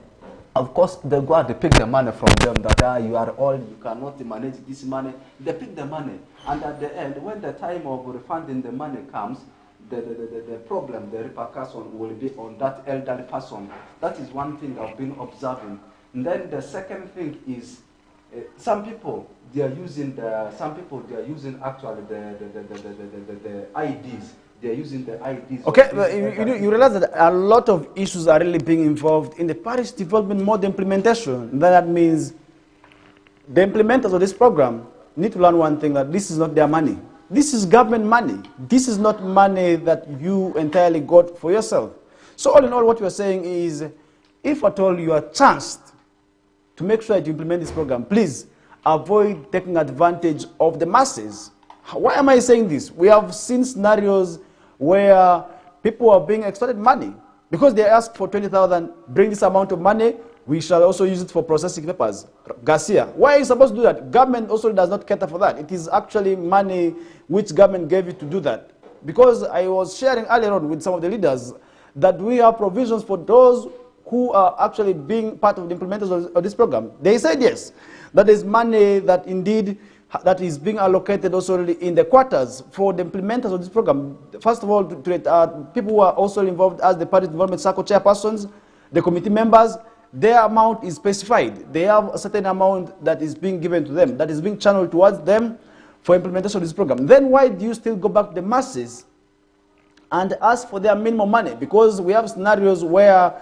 of course, they go and they pick the money from them, that you are old, you cannot manage this money. They pick the money, and at the end, when the time of refunding the money comes, the problem, the repercussion will be on that elderly person. That is one thing I've been observing. And then the second thing is, some people they are using actually the IDs. They are using the IDs. Okay, but you realize that a lot of issues are really being involved in the Paris Development Mode implementation. That means the implementers of this program need to learn one thing, that this is not their money. This is government money. This is not money that you entirely got for yourself. So all in all, what you are saying is, if at all you are chanced to make sure that you implement this program, please avoid taking advantage of the masses. Why am I saying this? We have seen scenarios where people are being extorted money because they ask for 20,000, bring this amount of money, we shall also use it for processing papers. Garcia, why are you supposed to do that? Government also does not cater for that. It is actually money which government gave you to do that. Because I was sharing earlier on with some of the leaders that we have provisions for those who are actually being part of the implementers of this program. They said yes, that is money that indeed that is being allocated also in the quarters for the implementers of this program. First of all, people who are also involved as the Party Development Circle chairpersons, the committee members, their amount is specified. They have a certain amount that is being given to them, that is being channeled towards them for implementation of this program. Then why do you still go back to the masses and ask for their minimum money? Because we have scenarios where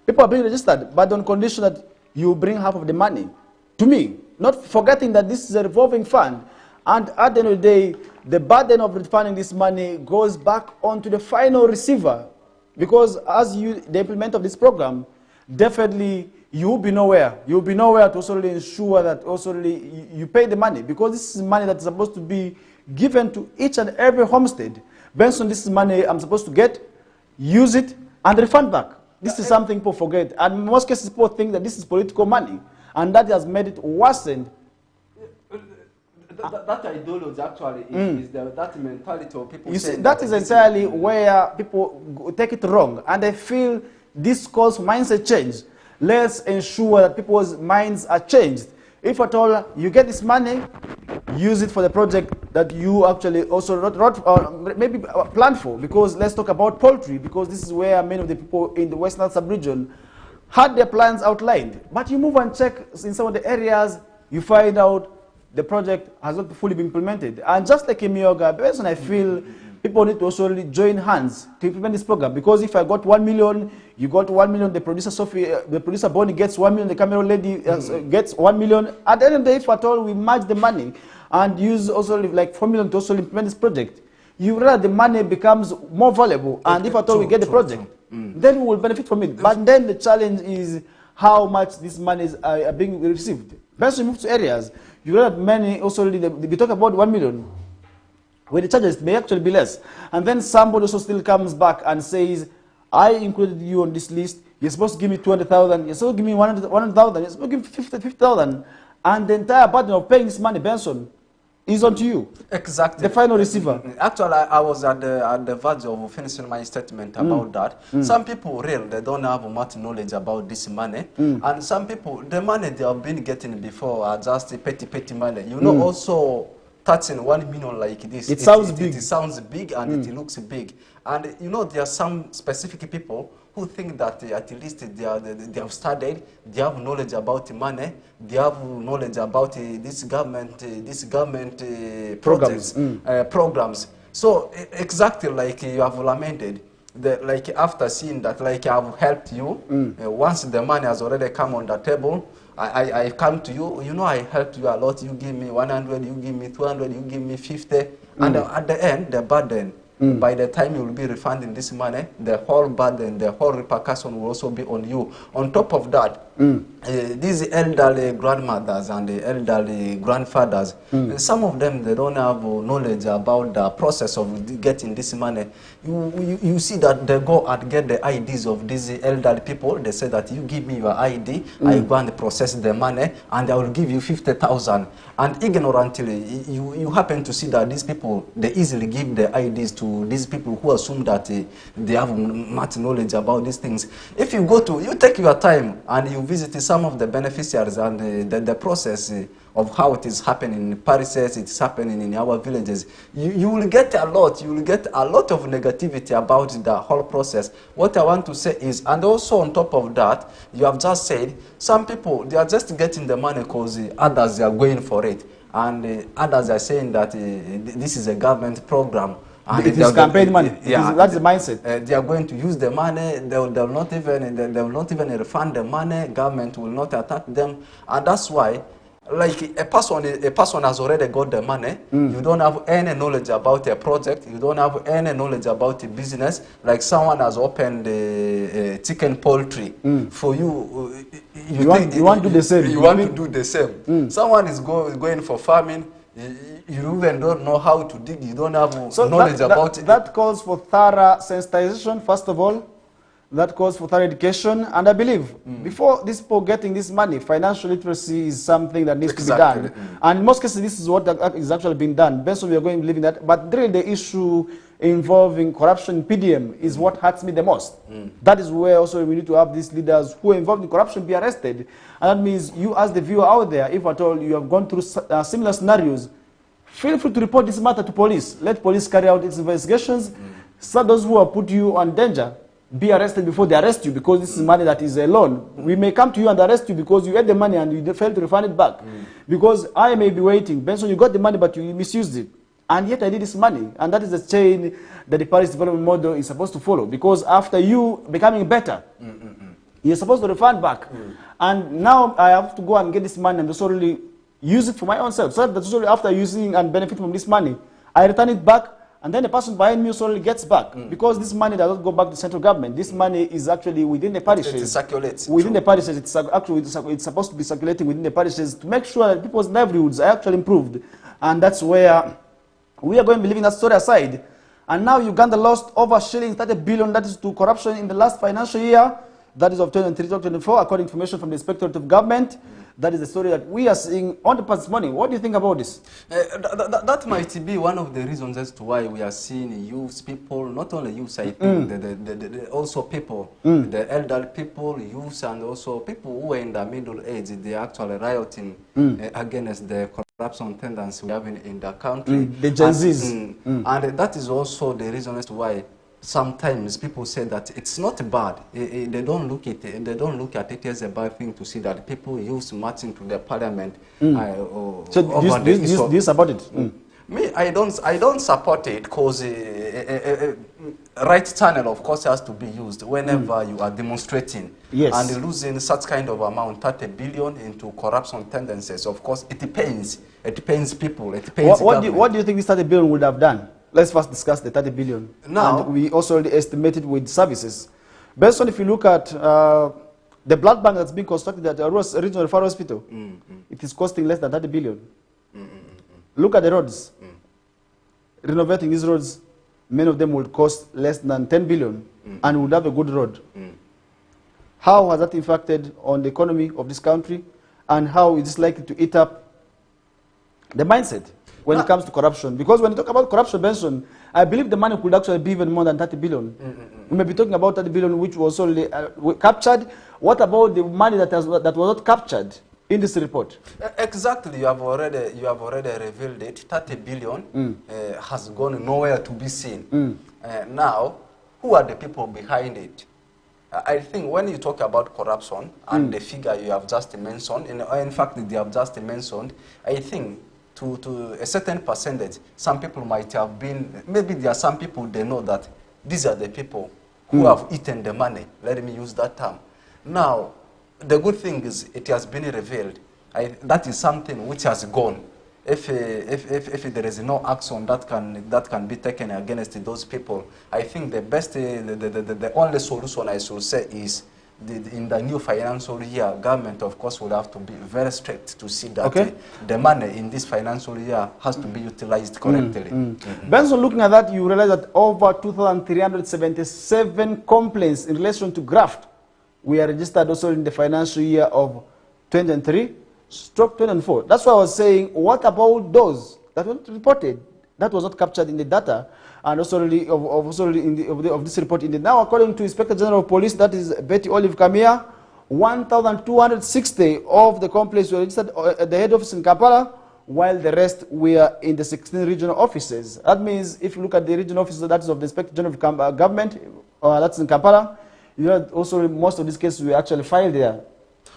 people are being registered, but on condition that you bring half of the money to me, not forgetting that this is a revolving fund. And at the end of the day, the burden of refunding this money goes back onto the final receiver. Because as the implement of this program, definitely you will be nowhere. You will be nowhere to also ensure that also you pay the money, because this is money that is supposed to be given to each and every homestead. Benson, this is money I'm supposed to get, use it, and refund back. This is something people forget. And in most cases, people think that this is political money, and that has made it worsened. That ideology actually is that mentality of people. You see, that is entirely where people take it wrong, and I feel this calls for mindset change. Let's ensure that people's minds are changed. If at all you get this money, use it for the project that you actually also maybe planned for. Because let's talk about poultry, because this is where many of the people in the Western sub-region had their plans outlined. But you move and check in some of the areas, you find out the project has not fully been implemented. And just like in Mioga, personally, I feel people need to also join hands to implement this program. Because if I got 1 million, you got 1 million, the producer Sophie, the producer Bonnie gets 1 million, the camera lady gets 1 million. At the end of the day, if at all we match the money and use also like 4 million to also implement this project, you realize the money becomes more valuable. And if at all we get the project, then we will benefit from it. But then the challenge is how much these monies are being received. Once you move to areas, you realize many also, we talk about 1 million. When the charges may actually be less. And then somebody also still comes back and says, I included you on this list, you're supposed to give me 200,000, you're supposed to give me 100,000, you're supposed to give me 50,000, and the entire burden of paying this money, Benson, is onto you. Exactly. The final receiver. Actually, I was at the verge of finishing my statement about that. Some people they don't have much knowledge about this money. And some people, the money they have been getting before are just petty money. You know, also touching 1 million like this, it sounds big. It sounds big and it looks big. And you know, there are some specific people who think that at least they have studied, they have knowledge about money, they have knowledge about this government programs. Programs. So exactly like you have lamented, like after seeing that, like I have helped you, once the money has already come on the table, I come to you, you know, I helped you a lot, you give me 100, you give me 200, you give me 50, and at the end, the burden, by the time you will be refunding this money, the whole burden, the whole repercussion will also be on you. On top of that, these elderly grandmothers and the elderly grandfathers, some of them, they don't have knowledge about the process of getting this money. You see that they go and get the IDs of these elderly people. They say that you give me your ID, I go and process the money, and I will give you 50,000. And ignorantly, you happen to see that these people, they easily give the IDs to these people who assume that they have much knowledge about these things. If you take your time and you visit some of the beneficiaries and the process of how it is happening in parishes, it's happening in our villages, you will get a lot of negativity about the whole process. What I want to say is, and also on top of that, you have just said, some people, they are just getting the money because others are going for it. And others are saying that this is a government program. And it is campaign money. Yeah, that's the mindset. They are going to use the money. They will not even refund the money. Government will not attack them, and that's why, like a person has already got the money. You don't have any knowledge about a project. You don't have any knowledge about a business. Like someone has opened a chicken poultry for you. You want to do the same. You want to do the same. Someone is going for farming. You even don't know how to dig. You don't have knowledge about it. That calls for thorough sensitization, first of all. That calls for thorough education. And I believe, before these people getting this money, financial literacy is something that needs to be done. And in most cases, this is what is actually being done. Based on we are going to believe in that. But really, the issue involving corruption in PDM is what hurts me the most. That is where also we need to have these leaders who are involved in corruption be arrested. And that means you, as the viewer out there, if at all you have gone through similar scenarios, feel free to report this matter to police. Let police carry out its investigations. So those who have put you on danger, be arrested before they arrest you, because this is money that is a loan. We may come to you and arrest you because you had the money and you failed to refund it back. Because I may be waiting. Benson, you got the money but you misused it. And yet I need this money. And that is the chain that the Paris development model is supposed to follow. Because after you becoming better, you're supposed to refund back. And now I have to go and get this money and also really use it for my own self. So that after using and benefit from this money, I return it back and then the person behind me also gets back, because this money does not go back to the central government. This money is actually within the parishes. It circulates. Within the parishes, it's supposed to be circulating within the parishes to make sure that people's livelihoods are actually improved. And that's where we are going to be leaving that story aside. And now Uganda lost over shillings 30 billion, that is to corruption in the last financial year. That is of 2023-2024, according to information from the Inspectorate of Government. That is the story that we are seeing on the person's money. What do you think about this? That might be one of the reasons as to why we are seeing youth people, not only youth, I think, also people, the elderly people, youth, and also people who are in the middle age, they are actually rioting against the corruption tendency we have in the country. The Gen Zs. And that is also the reason as to why sometimes people say that it's not bad. They don't look at it. They don't look at it as a bad thing to see that people use marching to the parliament. So do you support it? Me, I don't support it because right channel, of course, has to be used whenever you are demonstrating. Yes. And losing such kind of amount, 30 billion into corruption tendencies. Of course, it depends. It depends people. It depends. What do you think this 30 billion would have done? Let's first discuss the 30 billion. Now, and we also estimated with services. Based on, if you look at the blood bank that's being constructed at Arua Regional Referral Hospital, it is costing less than 30 billion. Look at the roads. Renovating these roads, many of them would cost less than 10 billion and would have a good road. How has that impacted on the economy of this country, and how is this likely to eat up the mindset when it comes to corruption? Because when you talk about corruption, Benson, I believe the money could actually be even more than 30 billion. We may be talking about 30 billion which was only captured. What about the money that was not captured in this report? Exactly, you have already revealed it. 30 billion has gone nowhere to be seen. Now, who are the people behind it? I think when you talk about corruption and the figure you have just mentioned, in fact, they have just mentioned, I think to a certain percentage, some people might have been, maybe there are some people, they know that these are the people who have eaten the money. Let me use that term. Now, the good thing is it has been revealed. That is something which has gone. If there is no action that can be taken against those people, I think the best, the only solution I should say is in the new financial year, government of course will have to be very strict to see that the money in this financial year has to be utilized correctly. Benson, looking at that, you realize that over 2,377 complaints in relation to graft were registered also in the financial year of 2023/2024. That's why I was saying, what about those that were reported, that was not captured in the data, and also really of this report? Now, according to Inspector General of Police, that is Betty Olive Kamia, 1,260 of the complaints were registered at the head office in Kampala, while the rest were in the 16 regional offices. That means if you look at the regional offices, that is of the Inspector General of Government, that's in Kampala, you know, also most of these cases were actually filed there.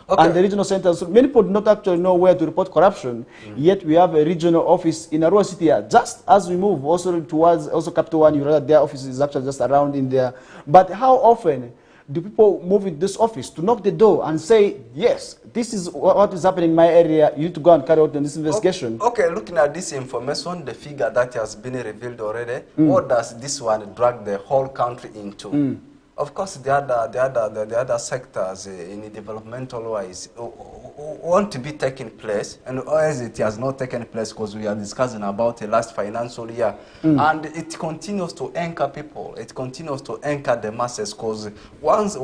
And the regional centers, so many people do not actually know where to report corruption, yet we have a regional office in Arua City here. Just as we move also towards Capital One, you know that their office is actually just around in there. But how often do people move in this office to knock the door and say, yes, this is what is happening in my area, you need to go and carry out this investigation? Okay, looking at this information, the figure that has been revealed already, what does this one drag the whole country into? Of course, the other sectors in the developmental wise want to be taking place, and as it has not taken place because we are discussing about the last financial year, and it continues to anchor people. It continues to anchor the masses because once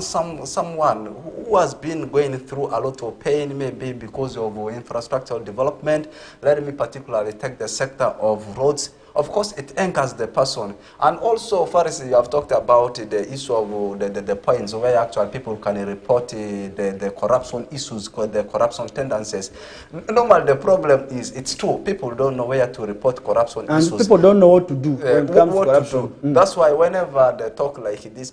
someone who has been going through a lot of pain, maybe because of infrastructural development, let me particularly take the sector of roads. Of course, it anchors the person. And also, first, you have talked about the issue of the points where actual people can report the corruption issues, the corruption tendencies. Normally, the problem is, it's true, people don't know where to report corruption issues. And people don't know what to do when it comes to corruption. That's why whenever they talk like this,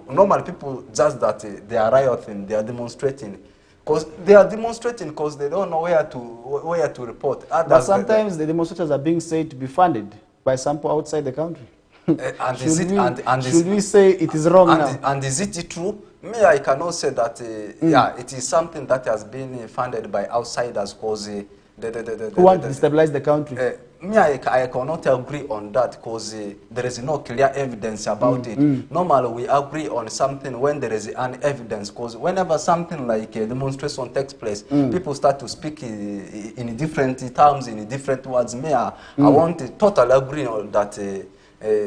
normal people just that they are rioting, they are demonstrating. Because they are demonstrating because they don't know where to report. But sometimes the demonstrators are being said to be funded by some people outside the country. Should we say it is wrong now? And is it true? Me, I cannot say that, yeah, it is something that has been funded by outsiders because who want to destabilize the country? me, I cannot agree on that because there is no clear evidence about it. Normally, we agree on something when there is an evidence, because whenever something like a demonstration takes place, people start to speak in different terms, in different words. Me, I want to totally agree on that.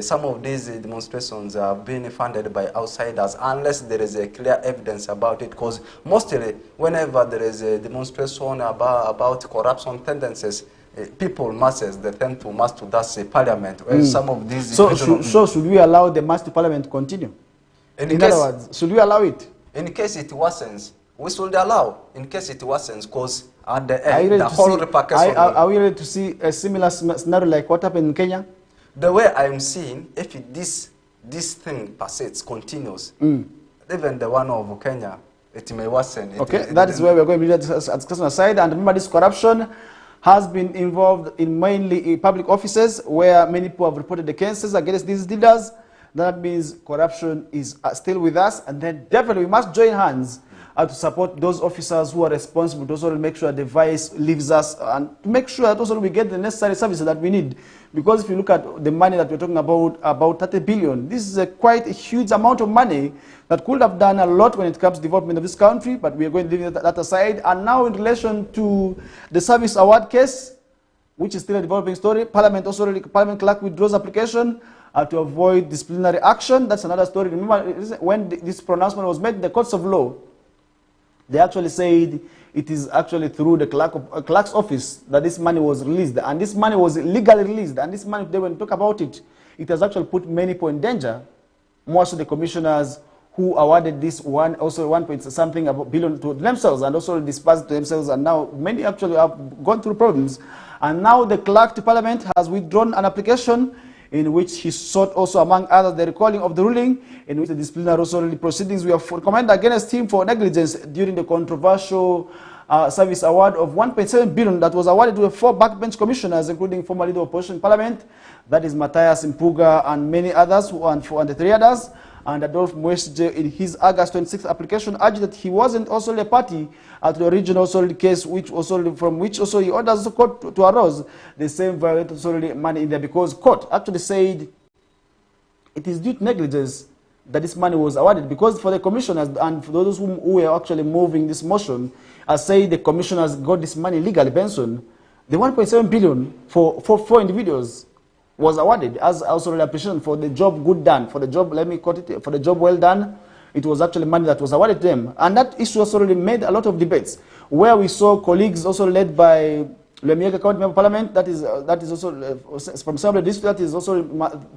Some of these demonstrations are being funded by outsiders unless there is a clear evidence about it, because mostly whenever there is a demonstration about corruption tendencies, people masses, they tend to march to that parliament. Some of these so should we allow the march to parliament to continue? In other words, should we allow it? In case it worsens, we should allow. In case it worsens, because at the end, the whole repercussion. Are we ready to see a similar scenario like what happened in Kenya? The way I'm seeing, if this thing persists, continues, even the one of Kenya, it may worsen. That is where we're going to be discussing aside. And remember, this corruption has been involved in mainly public offices where many people have reported the cases against these leaders. That means corruption is still with us, and then definitely we must join hands to support those officers who are responsible to also make sure the vice leaves us, and to make sure that also we get the necessary services that we need. Because if you look at the money that we're talking about 30 billion, this is quite a huge amount of money that could have done a lot when it comes to development of this country, but we are going to leave that aside. And now in relation to the service award case, which is still a developing story, Parliament clerk withdraws application to avoid disciplinary action. That's another story. Remember, when this pronouncement was made in the courts of law, they actually said it is actually through the clerk's office that this money was released, and this money was legally released, and this money, when we talk about it, it has actually put many people in danger. Most of the commissioners who awarded this one, also 1 point something billion to themselves, and also dispersed to themselves, and now many actually have gone through problems. And now the clerk to Parliament has withdrawn an application in which he sought also, among others, the recalling of the ruling in which the disciplinary also proceedings were recommended against him for negligence during the controversial service award of 1.7 billion that was awarded to the 4 backbench commissioners, including former leader of opposition in Parliament, that is Matthias Mpuga and many others, and the 3 others. And Adolf Mwesje, in his August 26th application, urged that he wasn't also a party to the original case, which also from which also he orders the court to arouse the same violated money in there, because court actually said it is due to negligence that this money was awarded, because for the commissioners and for those who were actually moving this motion, as say the commissioners got this money legally, Benson, the 1.7 billion for 4 individuals was awarded as also an appreciation for the job good done, for the job, let me quote it, for the job well done. It was actually money that was awarded to them. And that issue also really made a lot of debates, where we saw colleagues also led by Lemiega County Member of Parliament, that is also from some of the district, that is also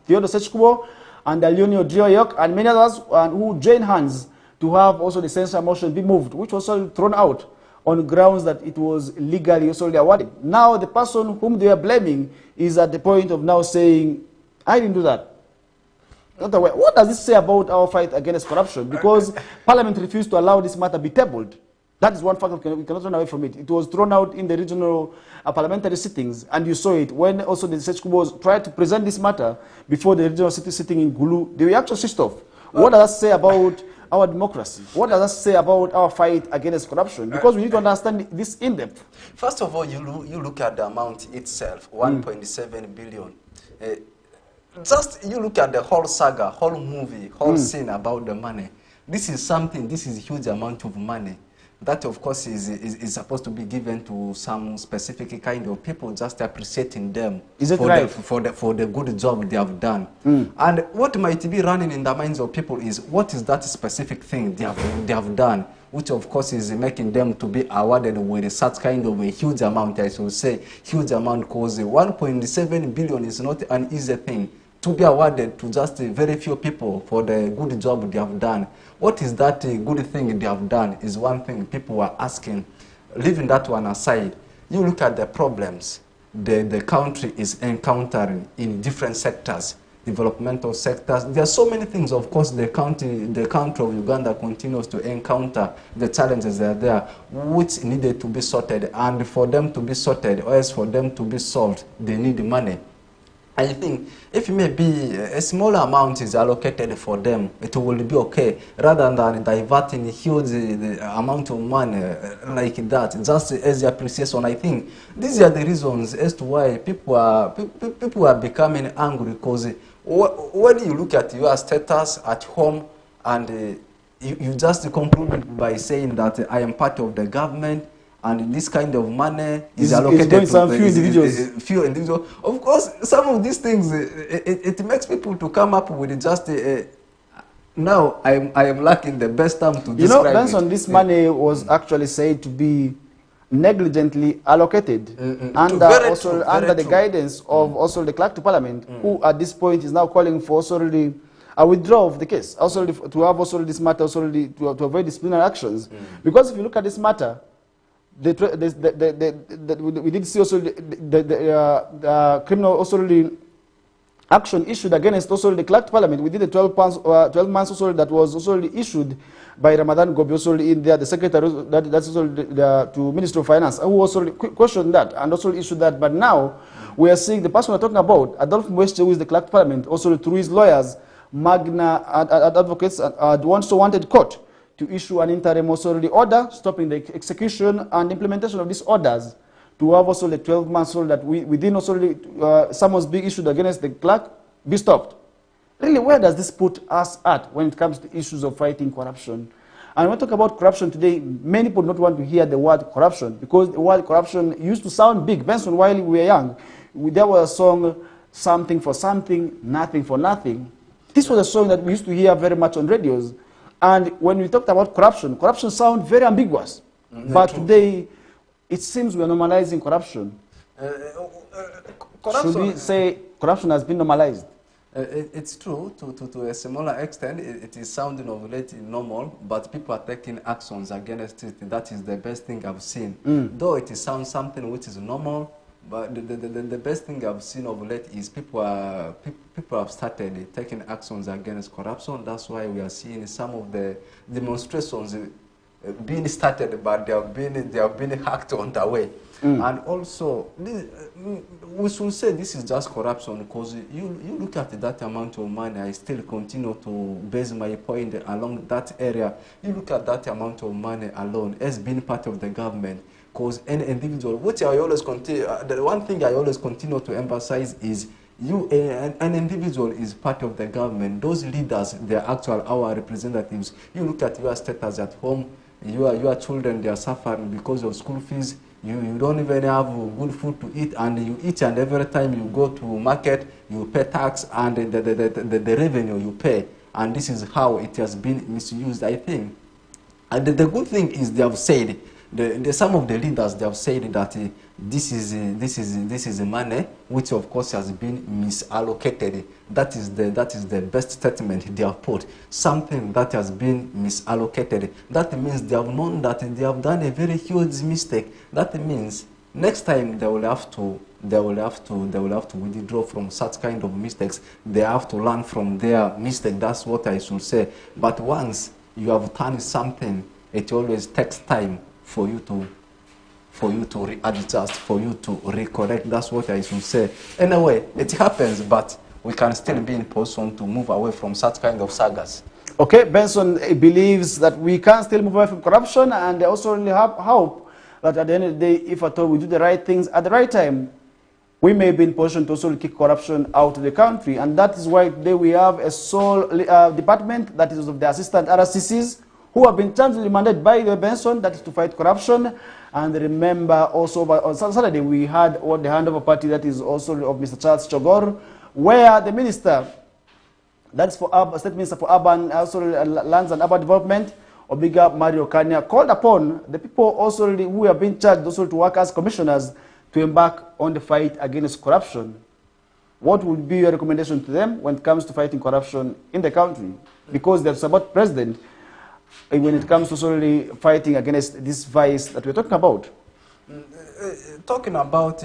Theodore Sechkubo, and Leonie Odrio and many others, who joined hands to have also the censure motion be moved, which was also thrown out on grounds that it was legally also awarded. Now the person whom they are blaming is at the point of now saying, I didn't do that. What does this say about our fight against corruption? Because Parliament refused to allow this matter be tabled. That is one factor we cannot run away from it. It was thrown out in the regional parliamentary sittings, and you saw it when also the Sechkubos tried to present this matter before the regional sitting in Gulu. They were actually switched off. What does that say about our democracy? What does that say about our fight against corruption? Because we need to understand this in depth. First of all, you look at the amount itself, 1.7 billion. Just you look at the whole saga, whole movie, whole scene about the money. This is a huge amount of money. That, of course, is supposed to be given to some specific kind of people, just appreciating them for the good job they have done. And what might be running in the minds of people is, what is that specific thing they have done, which, of course, is making them to be awarded with such kind of a huge amount. I should say huge amount, because 1.7 billion is not an easy thing to be awarded to just very few people for the good job they have done. What is that good thing they have done is one thing people are asking. Leaving that one aside, you look at the problems the country is encountering in different sectors, developmental sectors. There are so many things, of course, the country of Uganda continues to encounter. The challenges that are there, which needed to be sorted. And for them to be sorted, or else for them to be solved, they need money. I think if maybe a smaller amount is allocated for them, it will be okay, rather than diverting a huge amount of money like that, just as the appreciation. I think these are the reasons as to why people are becoming angry, because when you look at your status at home and you just conclude by saying that I am part of the government, and this kind of money is allocated to some few individuals. Of course, some of these things, it makes people to come up with just now I am lacking the best term to describe it. You know, Benson, this money was actually said to be negligently allocated under the guidance of also the clerk to parliament, who at this point is now calling for also the withdrawal of the case, also to have also this matter also to avoid disciplinary actions. Because if you look at this matter, we did see also the criminal also the action issued against also the clerk to parliament. We did the 12 months also that was also issued by Ramadan Gobi also in there, the secretary that's also to Minister of Finance, who also questioned that and also issued that. But now we are seeing the person we're talking about, Adolf Mwesche, who is the clerk to parliament, also through his lawyers, Magna advocates, also wanted court to issue an interim also the order stopping the execution and implementation of these orders, to have also the 12 months so that within also the summons being issued against the clerk be stopped. Really, where does this put us at when it comes to issues of fighting corruption? And when we talk about corruption today, many people don't want to hear the word corruption, because the word corruption used to sound big. Benson, while we were young, there was a song, something for something, nothing for nothing. This was a song that we used to hear very much on radios. And when we talked about corruption, corruption sounds very ambiguous. But today, it seems we are normalizing corruption. Should we say corruption has been normalized? It's true, to a smaller extent, it is sounding of late normal, but people are taking actions against it. That is the best thing I've seen. Though it sounds something which is normal, but the best thing I've seen of late is people have started taking actions against corruption. That's why we are seeing some of the demonstrations being started, but they have been hacked on the way. And also, we should say this is just corruption, because you look at that amount of money. I still continue to base my point along that area. You look at that amount of money alone as being part of the government. Because any individual, which I always continue, the one thing I always continue to emphasize is an individual is part of the government. Those leaders, they are actual our representatives. You look at your status at home, your children, they are suffering because of school fees. You don't even have good food to eat, and you each and every time you go to market, you pay tax and the revenue you pay. And this is how it has been misused, I think. And the good thing is they have said, some of the leaders, they have said that this is money which of course has been misallocated. That is the best statement they have put. Something that has been misallocated. That means they have known that they have done a very huge mistake. That means next time they will have to withdraw from such kind of mistakes. They have to learn from their mistake. That's what I should say. But once you have done something, it always takes time for you to readjust, for you to recorrect. That's what I should say. Anyway, it happens, but we can still be in position to move away from such kind of sagas. Okay, Benson believes that we can still move away from corruption, and they also really have hope that at the end of the day, if at all we do the right things at the right time, we may be in position to also kick corruption out of the country. And that is why today we have a sole department that is of the assistant RCCs, who have been charged and demanded by the Benson, that is to fight corruption. And remember also, on Saturday, we had the handover party that is also of Mr. Charles Chogor, where the minister, that's for State Minister for Urban, also Lands and Urban Development, Obiga Mario Kanya, called upon the people also who have been charged also to work as commissioners to embark on the fight against corruption. What would be your recommendation to them when it comes to fighting corruption in the country? Because they're about president, when it comes to solely fighting against this vice that we're talking about. Talking about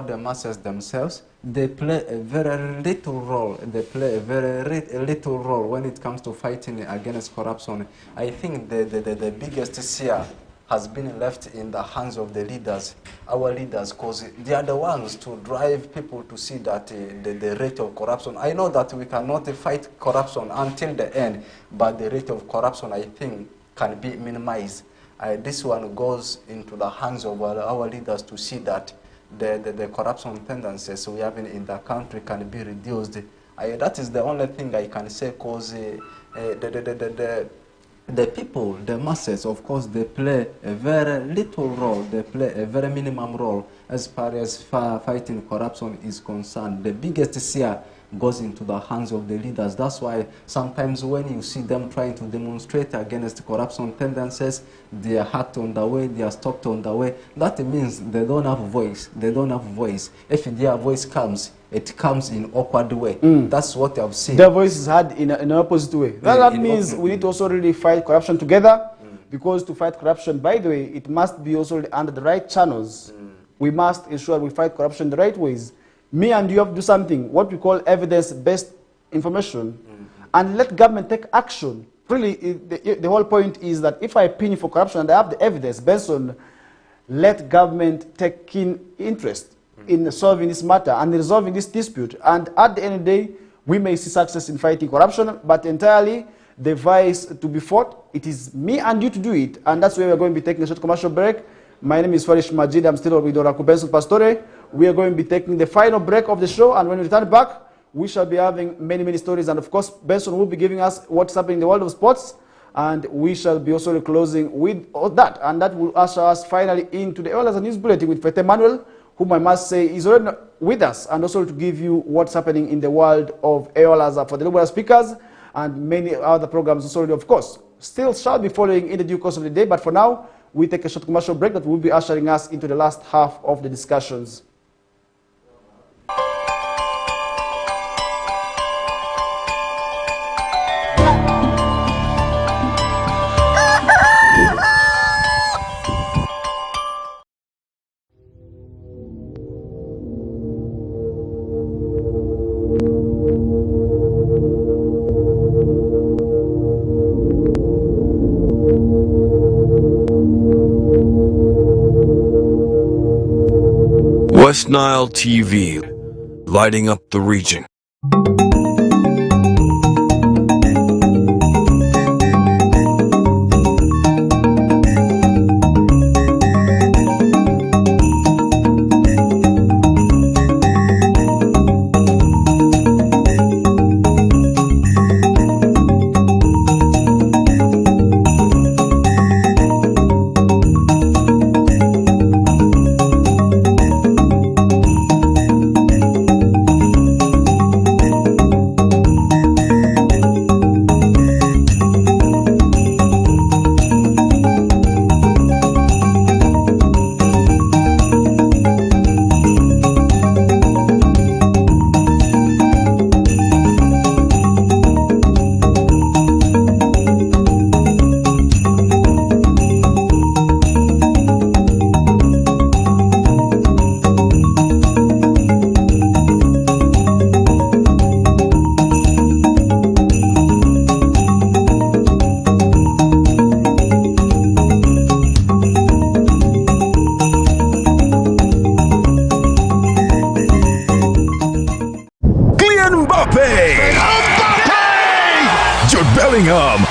the masses themselves, they play a very little role. They play a very little role when it comes to fighting against corruption. I think the biggest share has been left in the hands of the leaders, our leaders, because they are the ones to drive people to see that the rate of corruption. I know that we cannot fight corruption until the end, but the rate of corruption, I think, can be minimized. This one goes into the hands of our leaders to see that the corruption tendencies we have in the country can be reduced. That is the only thing I can say, because the people, the masses, of course, they play a very little role. They play a very minimum role as far as fighting corruption is concerned. The biggest share goes into the hands of the leaders. That's why sometimes when you see them trying to demonstrate against corruption tendencies, they are hacked on the way, they are stopped on the way. That means they don't have voice. They don't have voice. If their voice comes, it comes in awkward way. That's what I've seen. Their voice is heard in an opposite way. That means we need to also really fight corruption together, because to fight corruption, by the way, it must be also under the right channels. We must ensure we fight corruption the right ways. Me and you have to do something, what we call evidence-based information, and let government take action. Really, the whole point is that if I pin you for corruption and I have the evidence based on, let government take keen interest in solving this matter and resolving this dispute. And at the end of the day, we may see success in fighting corruption, but entirely the vice to be fought, it is me and you to do it. And that's where we're going to be taking a short commercial break. My name is Farish Majid. I'm still with Dr. Benson Pastore. We are going to be taking the final break of the show, and when we return back, we shall be having many, many stories. And of course, Benson will be giving us what's happening in the world of sports, and we shall be also closing with all that. And that will usher us finally into the Eolas News Bulletin with Fete Manuel, whom I must say is already with us, and also to give you what's happening in the world of Eolas for the Liberal speakers, and many other programs also, of course, still shall be following in the due course of the day. But for now, we take a short commercial break that will be ushering us into the last half of the discussions. West Nile TV, lighting up the region.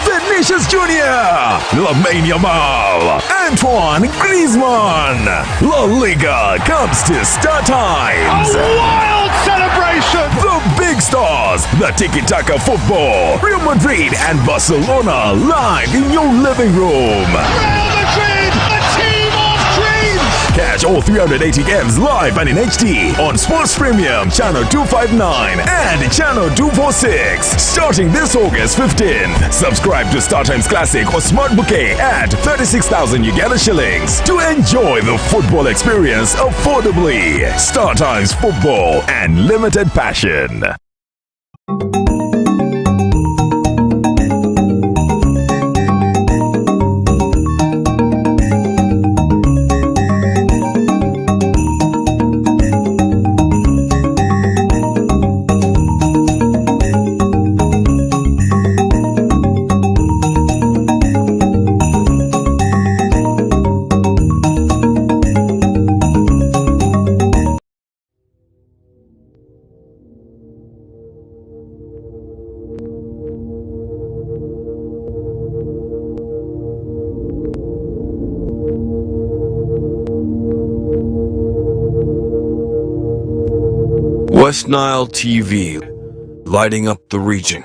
Vinicius Jr., Lamine Yamal, Antoine Griezmann. La Liga comes to Star Times. A wild celebration! The big stars, the tiki-taka football, Real Madrid and Barcelona live in your living room. Real Madrid, a team of dreams! Catch all 380 games live and in HD on Sports Premium, Channel 259 and Channel 246. Starting this August 15th. Subscribe to StarTimes Classic or Smart Bouquet at 36,000 Uganda shillings to enjoy the football experience affordably. StarTimes Football and limited passion. West Nile TV, lighting up the region.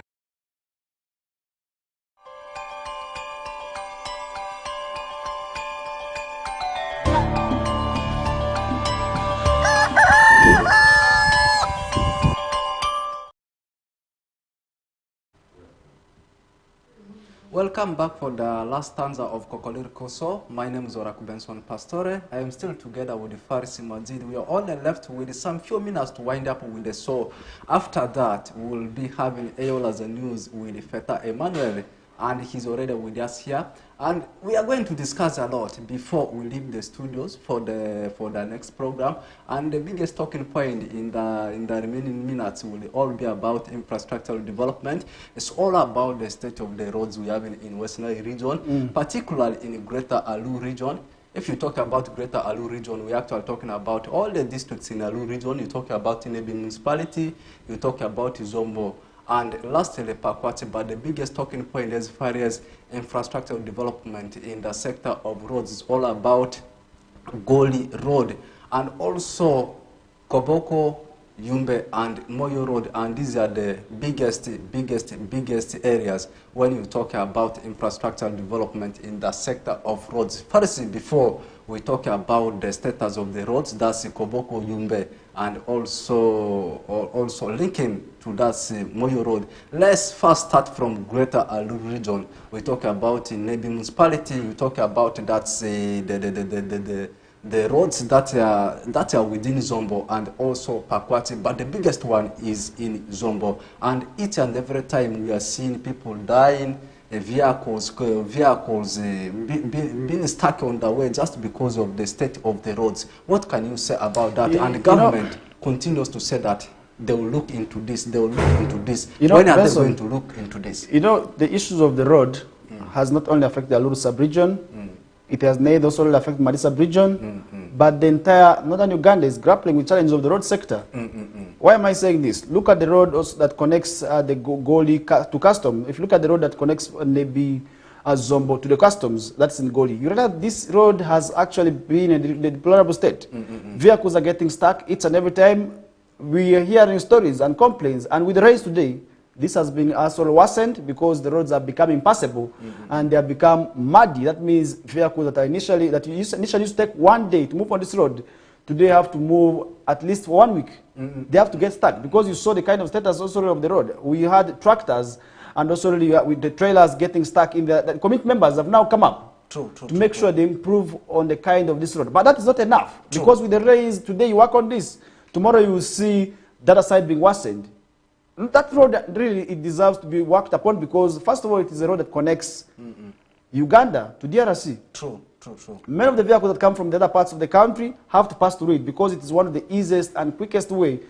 Welcome back for the last stanza of KOKOLIRIKO. So, my name is Oraku Benson Pastore. I am still together with the Farisi Majid. We are only left with some few minutes to wind up with the show. After that, we will be having Ayola the News with Feta Emmanuel, and he's already with us here. And we are going to discuss a lot before we leave the studios for the next program. And the biggest talking point in the remaining minutes will all be about infrastructural development. It's all about the state of the roads we have in West Nile region, particularly in Greater Alu region. If you talk about Greater Alu region, we're actually talking about all the districts in Alu region. You talk about Nebi municipality, you talk about Zombo, and lastly, Pakwati. But the biggest talking point as far as infrastructural development in the sector of roads is all about Goli Road and also Koboko, Yumbe and Moyo Road, and these are the biggest areas when you talk about infrastructural development in the sector of roads. First, before we talk about the status of the roads, that's Koboko, Yumbe, and also linking to that Moyo Road. Let's first start from Greater Alu region. We talk about Nebi municipality. We talk about that's the roads that are within Zombo and also Pakwati, but the biggest one is in Zombo. And each and every time we are seeing people dying, vehicles being stuck on the way just because of the state of the roads. What can you say about that? And the government continues to say that they will look into this, they will look into this. When are they going to look into this? You know, the issues of the road has not only affected the Aluru sub-region, it has made also affected Madi sub-region, but the entire northern Uganda is grappling with challenges of the road sector. Why am I saying this? Look at the road also that connects the Goli to Custom. If you look at the road that connects Nebi Zombo to the customs, that's in Goli. You realize this road has actually been in a deplorable state. Vehicles are getting stuck each and every time. We are hearing stories and complaints, and with the rains today, this has been also worsened because the roads are becoming impassable and they have become muddy. That means vehicles that are initially used to take 1 day to move on this road, today have to move at least for 1 week. They have to get stuck because you saw the kind of status also of the road. We had tractors and also with the trailers getting stuck in the community members have now come up to make sure they improve on the kind of this road. But that is not enough because with the rains today you work on this, tomorrow you will see the other side being worsened. That road really it deserves to be worked upon because first of all it is a road that connects Uganda to DRC. True. Many of the vehicles that come from the other parts of the country have to pass through it because it is one of the easiest and quickest way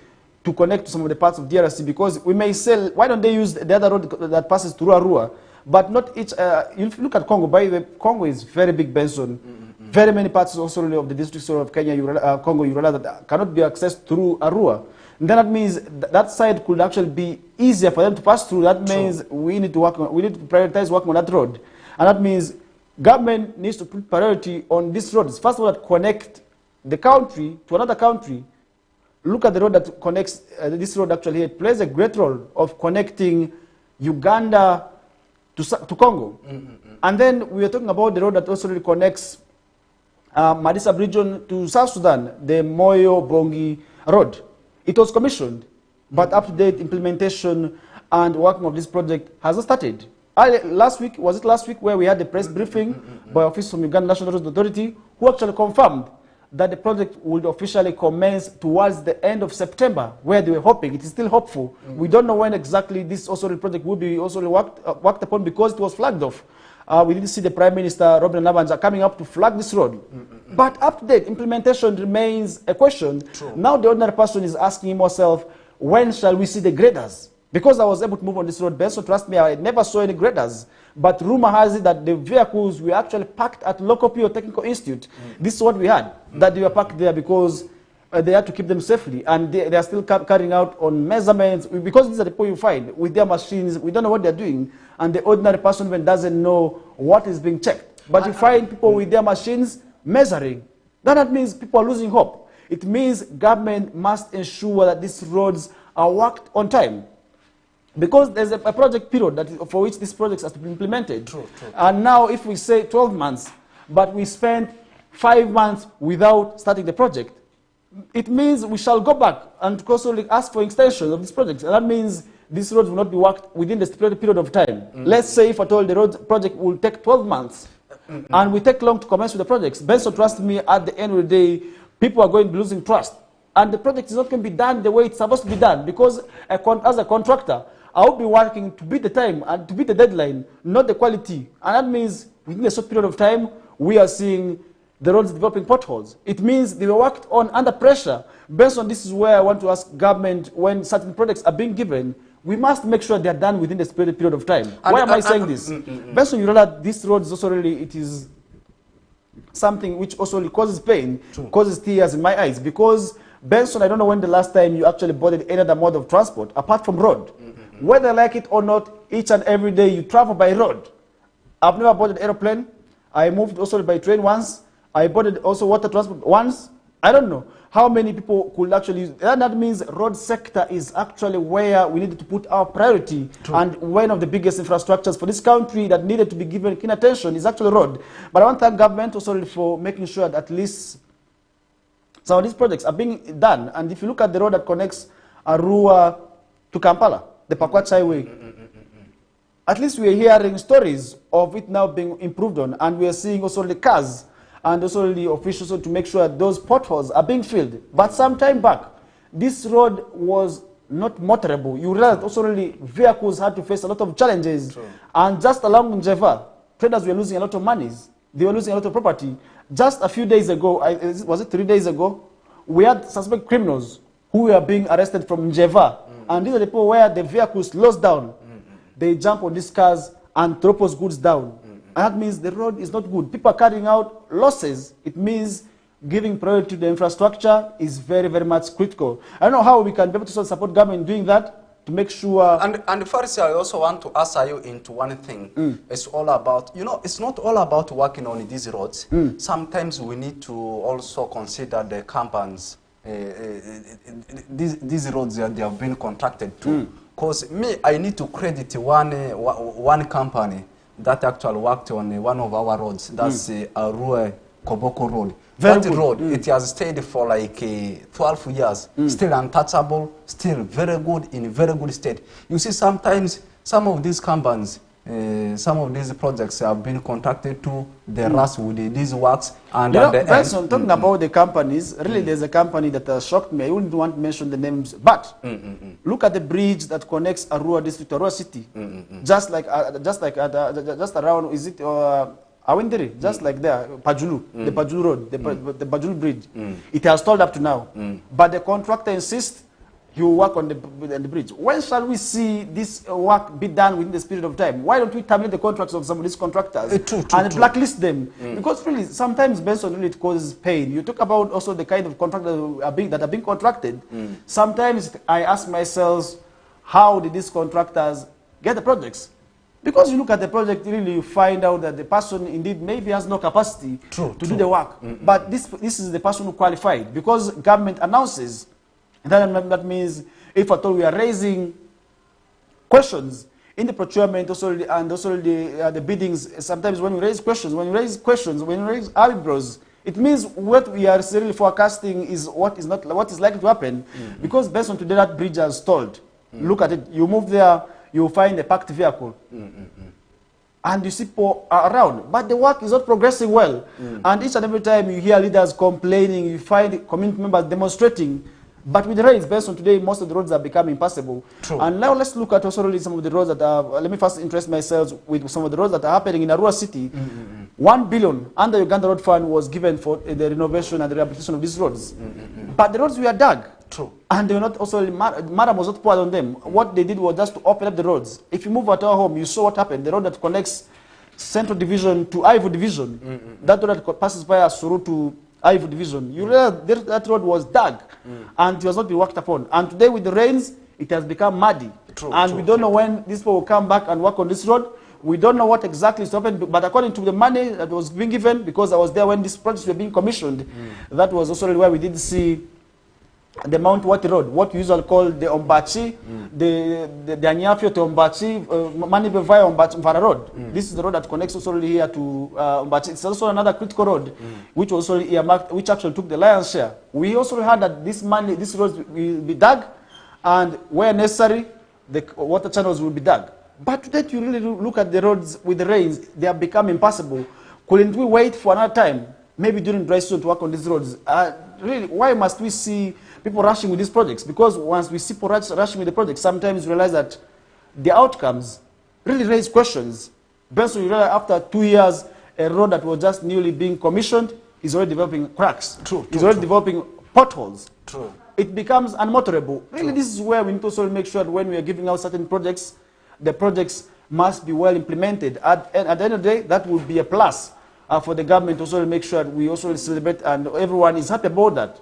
to connect to some of the parts of DRC, because we may say, why don't they use the other road that passes through Arua? But not each, if you look at Congo, by the way, Congo is very big, Benson. Very many parts also of the districts of Kenya, Congo, you realize that cannot be accessed through Arua. And then that means that side could actually be easier for them to pass through. That means we need to prioritize working on that road. And that means government needs to put priority on these roads. First of all, that connect the country to another country. Look at the road that connects, this road actually it plays a great role of connecting Uganda to Congo. And then we are talking about the road that also really connects Madi sub-region to South Sudan, the Moyo Bongi Road. It was commissioned, but up-to-date implementation and working of this project has not started. Last week, was it last week where we had the press briefing by office from Uganda National Roads Authority, who actually confirmed that the project would officially commence towards the end of September, where they were hoping. It is still hopeful. We don't know when exactly this also project will be also worked upon because it was flagged off. We didn't see the Prime Minister, Robert Nabanja, coming up to flag this road. But up to date, implementation remains a question. Now the ordinary person is asking himself, when shall we see the graders? Because I was able to move on this road, Benson, trust me, I never saw any graders. But rumor has it that the vehicles were actually parked at local PO Technical Institute. This is what we had, that they were parked there because they had to keep them safely. And they are still carrying out on measurements, because these are the people you find with their machines. We don't know what they're doing. And the ordinary person even doesn't know what is being checked. But you find people with their machines measuring. Then that means people are losing hope. It means government must ensure that these roads are worked on time. Because there's a project period for which these projects have to be implemented. True. And now if we say 12 months, but we spend 5 months without starting the project, it means we shall go back and also ask for extension of this project. And that means these roads will not be worked within the stipulated period of time. Let's say if at all the road project will take 12 months, and we take long to commence with the projects. Benson, trust me, at the end of the day, people are going to be losing trust. And the project is not going to be done the way it's supposed to be done, because as a contractor, I will be working to beat the time and to beat the deadline, not the quality. And that means within a short period of time, we are seeing the roads developing potholes. It means they were worked on under pressure. Based on this is where I want to ask government, when certain projects are being given, we must make sure they are done within the stipulated period of time. Why am I saying this? Based on you know that this road is also really, it is something which also really causes pain, causes tears in my eyes, because Benson, I don't know when the last time you actually boarded any other mode of transport apart from road. Whether I like it or not, each and every day you travel by road. I've never boarded aeroplane. I moved also by train once. I boarded also water transport once. I don't know how many people could actually use. That means road sector is actually where we needed to put our priority. And one of the biggest infrastructures for this country that needed to be given keen attention is actually road. But I want to thank government also for making sure that at least some of these projects are being done. And if you look at the road that connects Arua to Kampala, the Pakwach Highway, at least we are hearing stories of it now being improved on, and we are seeing also the cars and also the officials to make sure those potholes are being filled. But some time back, this road was not motorable. You realize also really vehicles had to face a lot of challenges. And just along Njeva, traders were losing a lot of monies. They were losing a lot of property. Just a few days ago, was it 3 days ago, we had suspect criminals who were being arrested from Njeva. And these are the people where the vehicles slows down. They jump on these cars and drop those goods down. And that means the road is not good. People are carrying out losses. It means giving priority to the infrastructure is very, very much critical. I don't know how we can be able to support government in doing that, to make sure. And first, I also want to ask you into one thing. It's all about, you know, it's not all about working on these roads. Sometimes we need to also consider the companies. These roads that they have been contracted to. Because I need to credit one company that actually worked on one of our roads. That's Arua Koboko Road. That road, it has stayed for like 12 years. Still untouchable, still very good, in very good state. You see, sometimes some of these companies, some of these projects have been contracted to the rush with these works. And you know, Benson, talking about the companies, really there's a company that shocked me. I wouldn't want to mention the names, but look at the bridge that connects Arua district to Arua city. Just around, is it Awindiri? Just like there, Pajulu, the Pajulu road, the Pajulu bridge. It has stalled up to now. But the contractor insists he will work on the bridge. When shall we see this work be done within this period of time? Why don't we terminate the contracts of some of these contractors and blacklist them? Because really, sometimes based on really it causes pain. You talk about also the kind of contractors that are being contracted. Sometimes I ask myself, how did these contractors get the projects? Because you look at the project, really you find out that the person indeed maybe has no capacity to do the work. But this is the person who qualified, because government announces. That means if at all we are raising questions in the procurement and also the biddings, sometimes when we raise questions, when we raise eyebrows, it means what we are really forecasting is what is likely to happen. Because based on today that bridge has stalled. Look at it, you move there, you find a packed vehicle. And you see people are around, but the work is not progressing well. And each and every time you hear leaders complaining, you find community members demonstrating. But with the rains, based on today, most of the roads are becoming impassable. And now let's look at also really some of the roads that are, let me first interest myself with some of the roads that are happening in Arua city. 1 billion under Uganda Road Fund was given for the renovation and the rehabilitation of these roads. But the roads were dug. And they were not also, Madam was not poured on them. What they did was just to open up the roads. If you move at our home, you saw what happened. The road that connects Central Division to Ivo Division, that road that passes by Suru to Ivo Division, you realize that road was dug and it was not being worked upon. And today with the rains, it has become muddy. We don't know when these people will come back and work on this road. We don't know what exactly is happening, but according to the money that was being given, because I was there when these projects were being commissioned, that was also where we did see the Mount Wati Road, what we usually call the Ombachi, the Anyafio to Ombachi, Manibe via Ombachi Mvara Road. This is the road that connects also here to Ombachi. It's also another critical road, which was also earmarked, which actually took the lion's share. We also heard that this roads will be dug, and where necessary, the water channels will be dug. But today, you really look at the roads with the rains, they have become impassable. Couldn't we wait for another time, maybe during dry season, to work on these roads? Really, why must we see people rushing with these projects? Because once we see people rushing with the projects, sometimes we realize that the outcomes really raise questions. Benson, you realize after 2 years, a road that was just newly being commissioned is already developing cracks. It's already developing potholes. It becomes unmotorable. Really, this is where we need to also make sure that when we are giving out certain projects, the projects must be well implemented. At the end of the day, that will be a plus for the government also to make sure that we also celebrate and everyone is happy about that.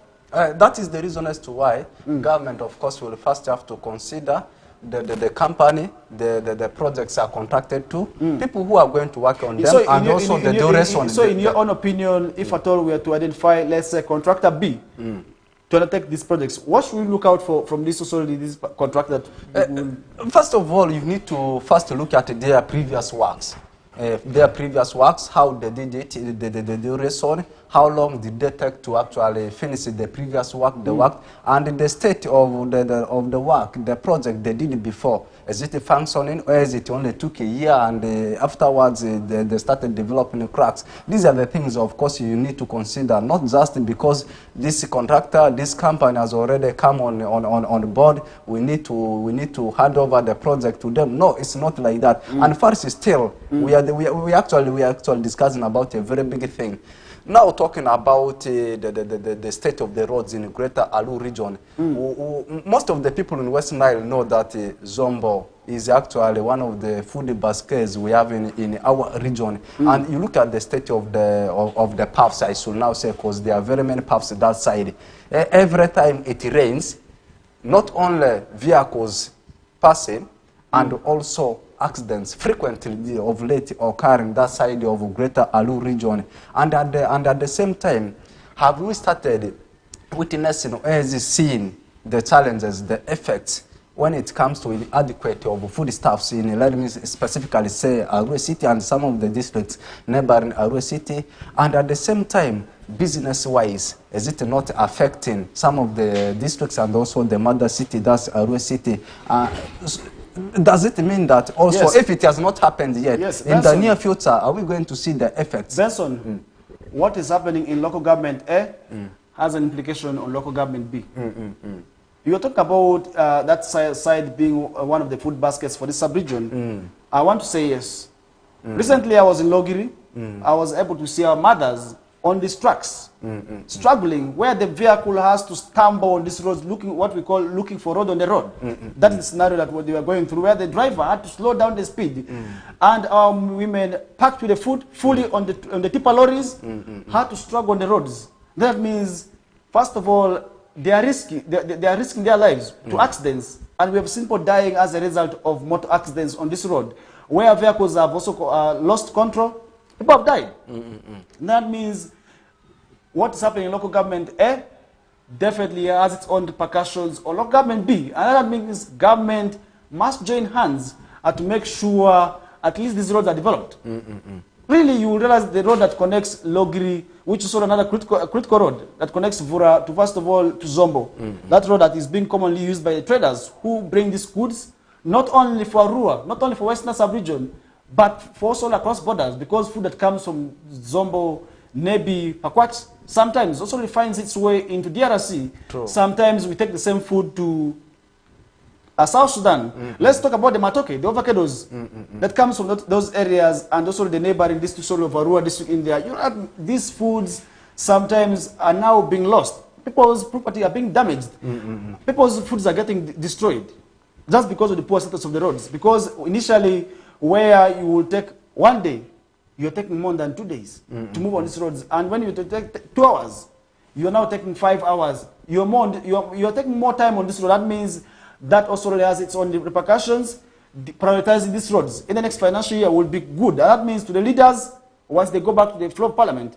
That is the reason as to why government, of course, will first have to consider the company, the projects are contracted to, people who are going to work on them, so and also the duration. So in your own opinion, if at all we are to identify, let's say, contractor B, to undertake these projects, what should we look out for from this contractor? First of all, you need to first look at their previous works. How they did it, the duration, how long did they take to actually finish the previous work, and the state of the work, the project they did it before. Is it functioning, or is it only took a year and afterwards they started developing cracks? These are the things, of course, you need to consider, not just because this contractor, this company has already come on board, we need to hand over the project to them. No, it's not like that. And first, still, we are actually discussing about a very big thing. Now talking about the state of the roads in the Greater Alu region, most of the people in West Nile know that Zombo is actually one of the food baskets we have in our region. And you look at the state of the paths, I should now say, because there are very many paths that side. Every time it rains, not only vehicles passing, and also accidents frequently of late occurring that side of Greater Alu region. And at the same time, have we started witnessing or seeing the challenges, the effects when it comes to inadequate of foodstuffs in, let me specifically say, Arua City and some of the districts neighboring Arua City, and at the same time, business-wise, is it not affecting some of the districts and also the mother city, that's Arua City? Does it mean that also, if it has not happened yet, in the near future, are we going to see the effects? Benson, what is happening in local government A has an implication on local government B. You were talking about that side being one of the food baskets for the sub-region. I want to say yes. Recently, I was in Logiri. I was able to see our mothers on these tracks, struggling, where the vehicle has to stumble on these roads, looking for road on the road. That is the scenario that they were going through, where the driver had to slow down the speed. And women packed with the food fully on the tipper lorries had to struggle on the roads. That means, first of all, they are risking their lives to accidents. And we have seen people dying as a result of motor accidents on this road, where vehicles have also lost control. People have died. That means what is happening in local government A definitely has its own repercussions on local government B. And that means government must join hands to make sure at least these roads are developed. Really, you will realize the road that connects Logiri, which is also another critical road that connects Vura to, first of all, to Zombo. That road that is being commonly used by the traders who bring these goods, not only for Arua, not only for Western sub-region, but for also across borders, because food that comes from Zombo, Nebi, Pakwach, sometimes also finds its way into DRC. Sometimes we take the same food to South Sudan. Let's talk about the matoke, the avocados that comes from those areas, and also the neighboring district of Arua district in there. You know, these foods sometimes are now being lost. People's property are being damaged. People's foods are getting destroyed just because of the poor status of the roads. Because initially, where you will take 1 day, you're taking more than 2 days to move on these roads. And when you take 2 hours, you're now taking 5 hours. You're taking more time on this road. That means that also has its own repercussions. prioritizing these roads in the next financial year will be good. And that means to the leaders, once they go back to the floor of parliament,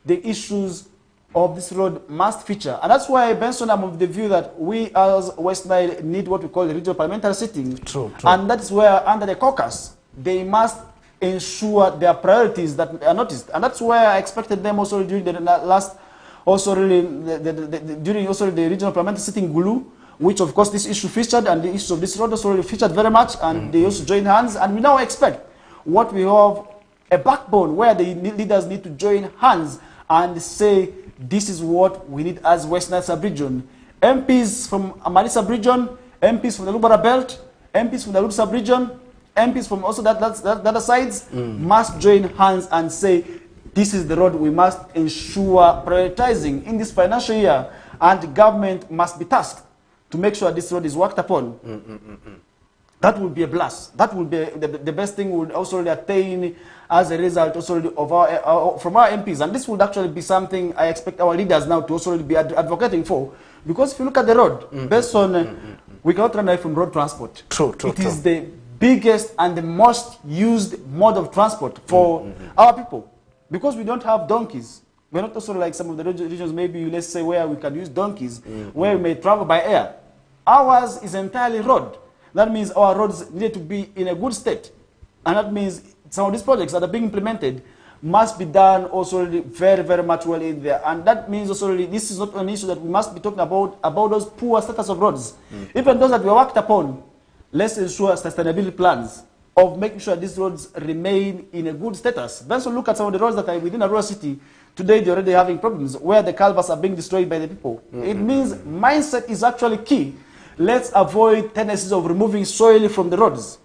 the issues of this road must feature. And that's why, Benson, I'm of the view that we as West Nile need what we call the regional parliamentary sitting. True. And that is where, under the caucus, they must ensure their priorities that are noticed. And that's where I expected them also during the last, also really, during also the regional parliamentary sitting Gulu, which of course this issue featured, and the issue of this road also really featured very much, and they also joined hands. And we now expect what we have, a backbone where the leaders need to join hands and say, this is what we need as West Nile sub-region. MPs from Amari sub-region, MPs from the Lubara Belt, MPs from the Lub sub-region, MPs from also that other sides must join hands and say, this is the road we must ensure prioritizing in this financial year, and government must be tasked to make sure this road is worked upon. That would be a blast. That would be the best thing we would also attain as a result also of from our MPs. And this would actually be something I expect our leaders now to also be advocating for. Because if you look at the road, based on, we cannot run away from road transport. True. It is the biggest and the most used mode of transport for our people. Because we don't have donkeys. We're not also like some of the regions, maybe let's say where we can use donkeys, where we may travel by air. Ours is entirely road. That means our roads need to be in a good state. And that means some of these projects that are being implemented must be done also very, very much well in there. And that means also this is not an issue that we must be talking about those poor status of roads. Even those that we worked upon, let's ensure sustainability plans of making sure these roads remain in a good status. Then so look at some of the roads that are within a rural city. Today they're already having problems where the culverts are being destroyed by the people. It means mindset is actually key. Let's avoid tendencies of removing soil from the roads.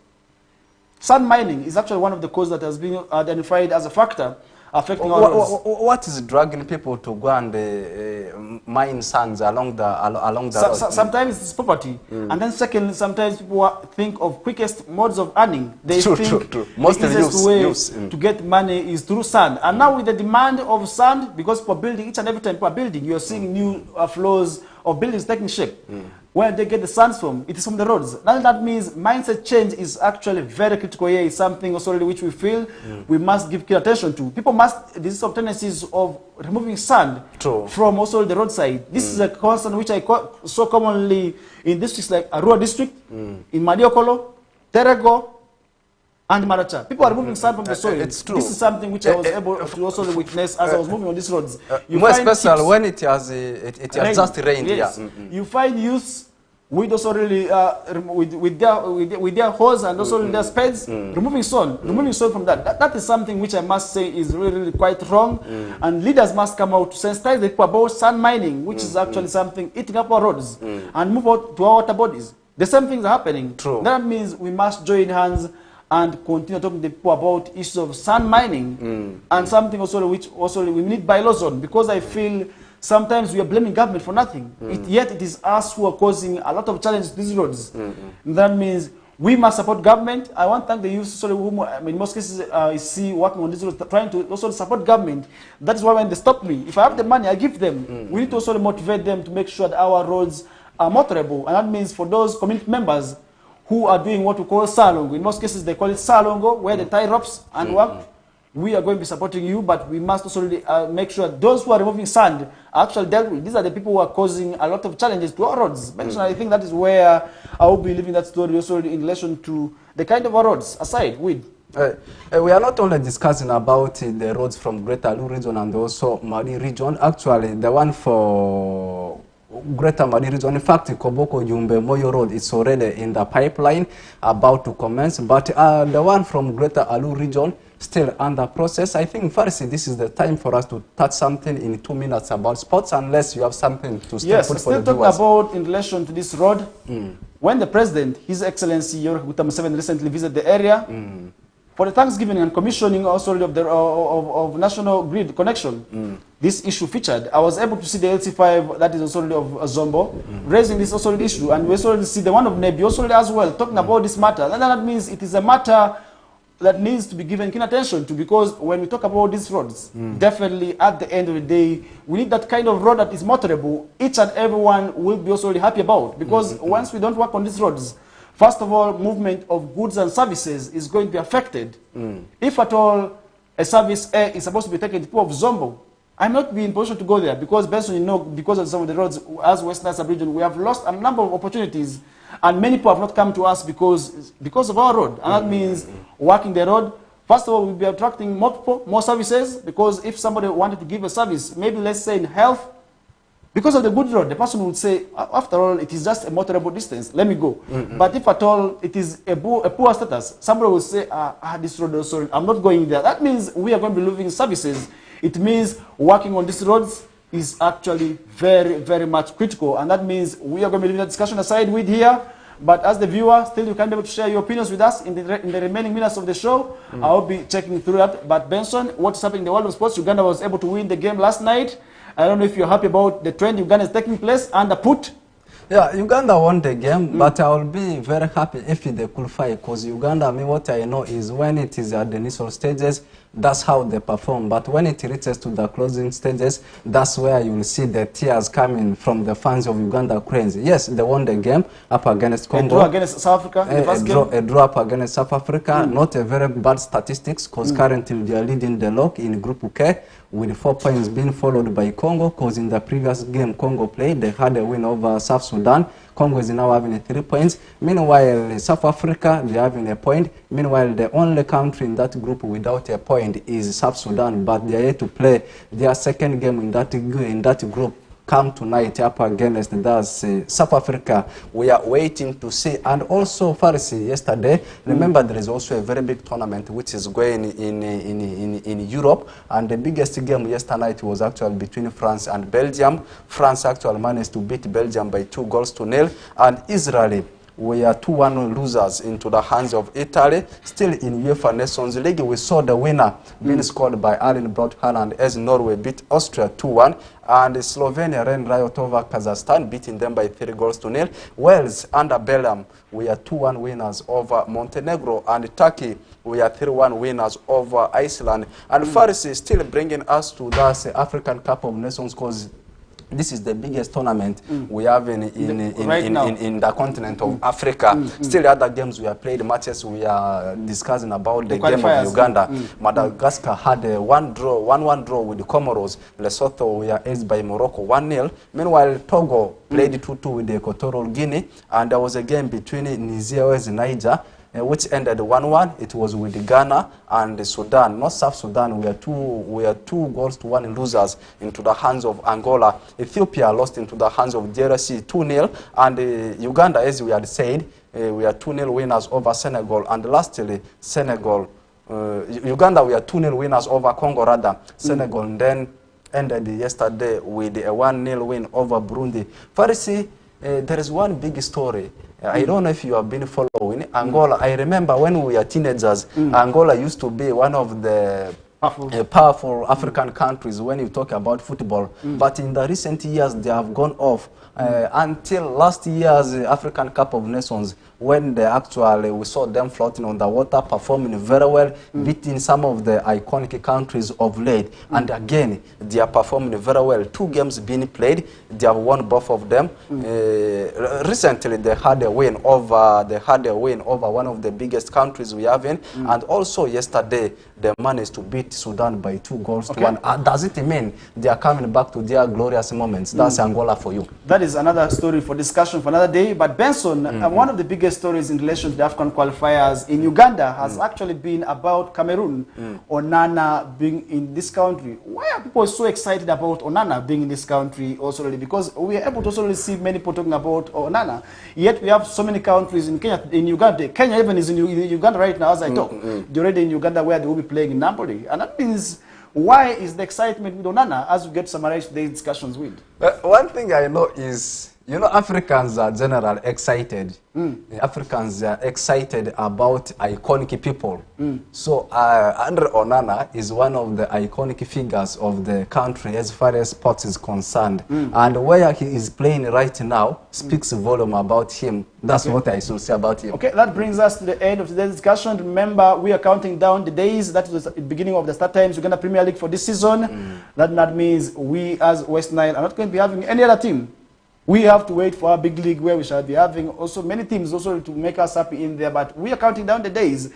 Sand mining is actually one of the causes that has been identified as a factor affecting our roads. What is dragging people to go and mine sands along the road? Sometimes it's property. And then secondly, sometimes people think of quickest modes of earning. They think true. the easiest way to get money is through sand. And now with the demand of sand, because people are building, each and every time people are building, you're seeing new floors of buildings taking shape. Where they get the sands from, it is from the roads. Now that means mindset change is actually very critical here. It's something also which we feel we must give keen attention to. People must, these are tendencies of removing sand from also the roadside. This is a concern which I so commonly in districts like Arua district, in Madiokolo, Terego, and Maracha. People are removing sand from the soil. It's true. This is something which I was able to also witness as I was moving on these roads. More especially when it has just rained. Yes. You find youths with also really with their hose and also their spades removing soil from that. That is something which I must say is really quite wrong. And leaders must come out to sensitize the people about sand mining, which is actually something eating up our roads, and move out to our water bodies. The same things are happening. True. That means we must join hands and continue talking to the people about issues of sand mining and something also which also we need bylaws on, because I feel sometimes we are blaming government for nothing. Yet it is us who are causing a lot of challenges to these roads. That means we must support government. I want to thank the youth whom in most cases I see working on this road, trying to also support government. That is why when they stop me, if I have the money, I give them. We need to also motivate them to make sure that our roads are motorable. And that means for those community members who are doing what we call salongo. In most cases, they call it salongo, where they tie ropes and work. We are going to be supporting you, but we must also make sure those who are removing sand are actually dealt with. These are the people who are causing a lot of challenges to our roads. I think that is where I will be leaving that story also in relation to the kind of our roads, aside with. We are not only discussing about the roads from Greater Alu region and also Mali region. Actually, the one for Greater Mali region, in fact, Koboko Jumbe Moyo Road is already in the pipeline, about to commence. But the one from Greater Alu region still under process. I think first this is the time for us to touch something in 2 minutes about sports, unless you have something to still yes, put still for the talking viewers. about in relation to this road. When the president, His Excellency Yoweri Museveni, recently visited the area for the Thanksgiving and commissioning also of the of national grid connection, this issue featured. I was able to see the LC5 that is also of Zombo raising this also issue, and we also see the one of Nebi also as well talking about this matter. And that means it is a matter that needs to be given keen attention to, because when we talk about these roads, definitely at the end of the day, we need that kind of road that is motorable. Each and everyone will be also really happy about, because once we don't work on these roads, First of all, movement of goods and services is going to be affected. If at all a service A is supposed to be taken to Port of Zombo, I'm not being in position to go there because, basically, you know, because of some of the roads, as Western sub-region, we have lost a number of opportunities, and many people have not come to us because of our road. And that means working the road. First of all, we'll be attracting more services, because if somebody wanted to give a service, maybe let's say in health, because of the good road, the person would say, after all, it is just a motorable distance, let me go. But if at all it is a poor status, somebody will say, this road, sorry, I'm not going there. That means we are going to be losing services. It means working on these roads is actually very, very much critical. And that means we are going to be leaving the discussion aside with here. But as the viewer, still you can be able to share your opinions with us in the remaining minutes of the show. I'll be checking through that. But Benson, what's happening in the world of sports? Uganda was able to win the game last night. I don't know if you're happy about the trend Uganda is taking place under put. Yeah, Uganda won the game, but I will be very happy if they qualify, because Uganda, I mean, what I know is when it is at the initial stages, that's how they perform. But when it reaches to the closing stages, that's where you will see the tears coming from the fans of Uganda Cranes. Yes, they won the game up against Congo. A draw against South Africa in the first game. A draw up against South Africa. Not a very bad statistics, because currently they are leading the log in Group K, with 4 points being followed by Congo, because in the previous game Congo played, they had a win over South Sudan. Congo is now having 3 points. Meanwhile, South Africa, they are having a point. Meanwhile, the only country in that group without a point is South Sudan, but they are yet to play their second game in that group. Come tonight up against South Africa. We are waiting to see. And also, Farsi, yesterday, remember there is also a very big tournament which is going in Europe, and the biggest game yesterday night was actually between France and Belgium. France actually managed to beat Belgium by 2-0, and Israel, we are 2-1 losers into the hands of Italy. Still in UEFA Nations League, we saw the winner being scored by Erling Braut Haaland as Norway beat Austria 2-1. And Slovenia ran riot over Kazakhstan, beating them by 3-0. Wales under Belgium, we are 2-1 winners over Montenegro. And Turkey, we are 3-1 winners over Iceland. And Faris is still bringing us to that African Cup of Nations, because this is the biggest tournament we have in the continent of Africa. Still other games we have played, matches we are discussing about the game of Uganda. Madagascar had a 1-1 draw with the Comoros. Lesotho, we are aced by Morocco 1-0. Meanwhile, Togo played 2-2 with the Equatorial Guinea, and there was a game between Niger and Niger, which ended 1-1. It was with Ghana and Sudan, not South Sudan. We are 2-1 losers into the hands of Angola. Ethiopia lost into the hands of DRC 2-0, and Uganda, as we had said, we are 2-0 winners over Senegal. And lastly, Senegal, Uganda, we are 2-0 winners over Congo rather. Senegal then ended yesterday with a 1-0 win over Burundi. Farisi, there is one big story. I don't know if you have been following Angola. I remember when we were teenagers, Angola used to be one of the powerful African countries when you talk about football. But in the recent years, they have gone off. Until last year's African Cup of Nations, when they actually, we saw them floating on the water, performing very well, beating some of the iconic countries of late. And again, they are performing very well. 2 games being played, they have won both of them. Recently, they had a win over one of the biggest countries we have in. And also yesterday, they managed to beat Sudan by 2-1. Does it mean they are coming back to their glorious moments? That's Angola for you. That is another story for discussion for another day. But Benson, one of the biggest stories in relation to the African qualifiers in Uganda has actually been about Cameroon, Onana being in this country. Why are people so excited about Onana being in this country also really? Because we are able to also really see many people talking about Onana. Yet we have so many countries in Kenya, in Uganda. Kenya even is in Uganda right now as I talk. They're already in Uganda where they will be playing in Napoli. And that means, why is the excitement with Onana as we get to summarize today's discussions with? One thing I know is, you know, Africans are generally excited. Africans are excited about iconic people. So Andre Onana is one of the iconic figures of the country as far as sports is concerned. And where he is playing right now speaks volume about him. That's what I should say about him. Okay, that brings us to the end of today's discussion. Remember, we are counting down the days. That was the beginning of the start times Uganda Premier League for this season. That means we as West Nile are not going to be having any other team We have to wait for our big league where we shall be having also many teams also to make us happy in there. But we are counting down the days.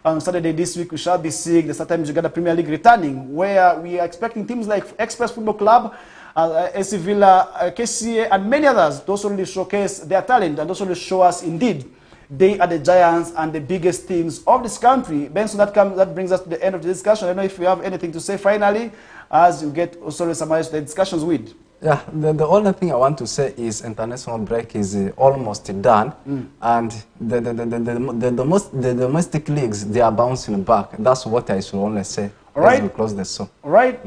On Saturday this week, we shall be seeing the sometimes Uganda Premier League returning, where we are expecting teams like Express Football Club, AC Villa, KCA, and many others to also really showcase their talent and also really show us indeed they are the giants and the biggest teams of this country. Benson, that brings us to the end of the discussion. I don't know if you have anything to say finally, as you get also summarize the discussions with. Yeah, the only thing I want to say is international break is almost done, and the domestic leagues, they are bouncing back. That's what I should only say. All right. As we close the show. All right.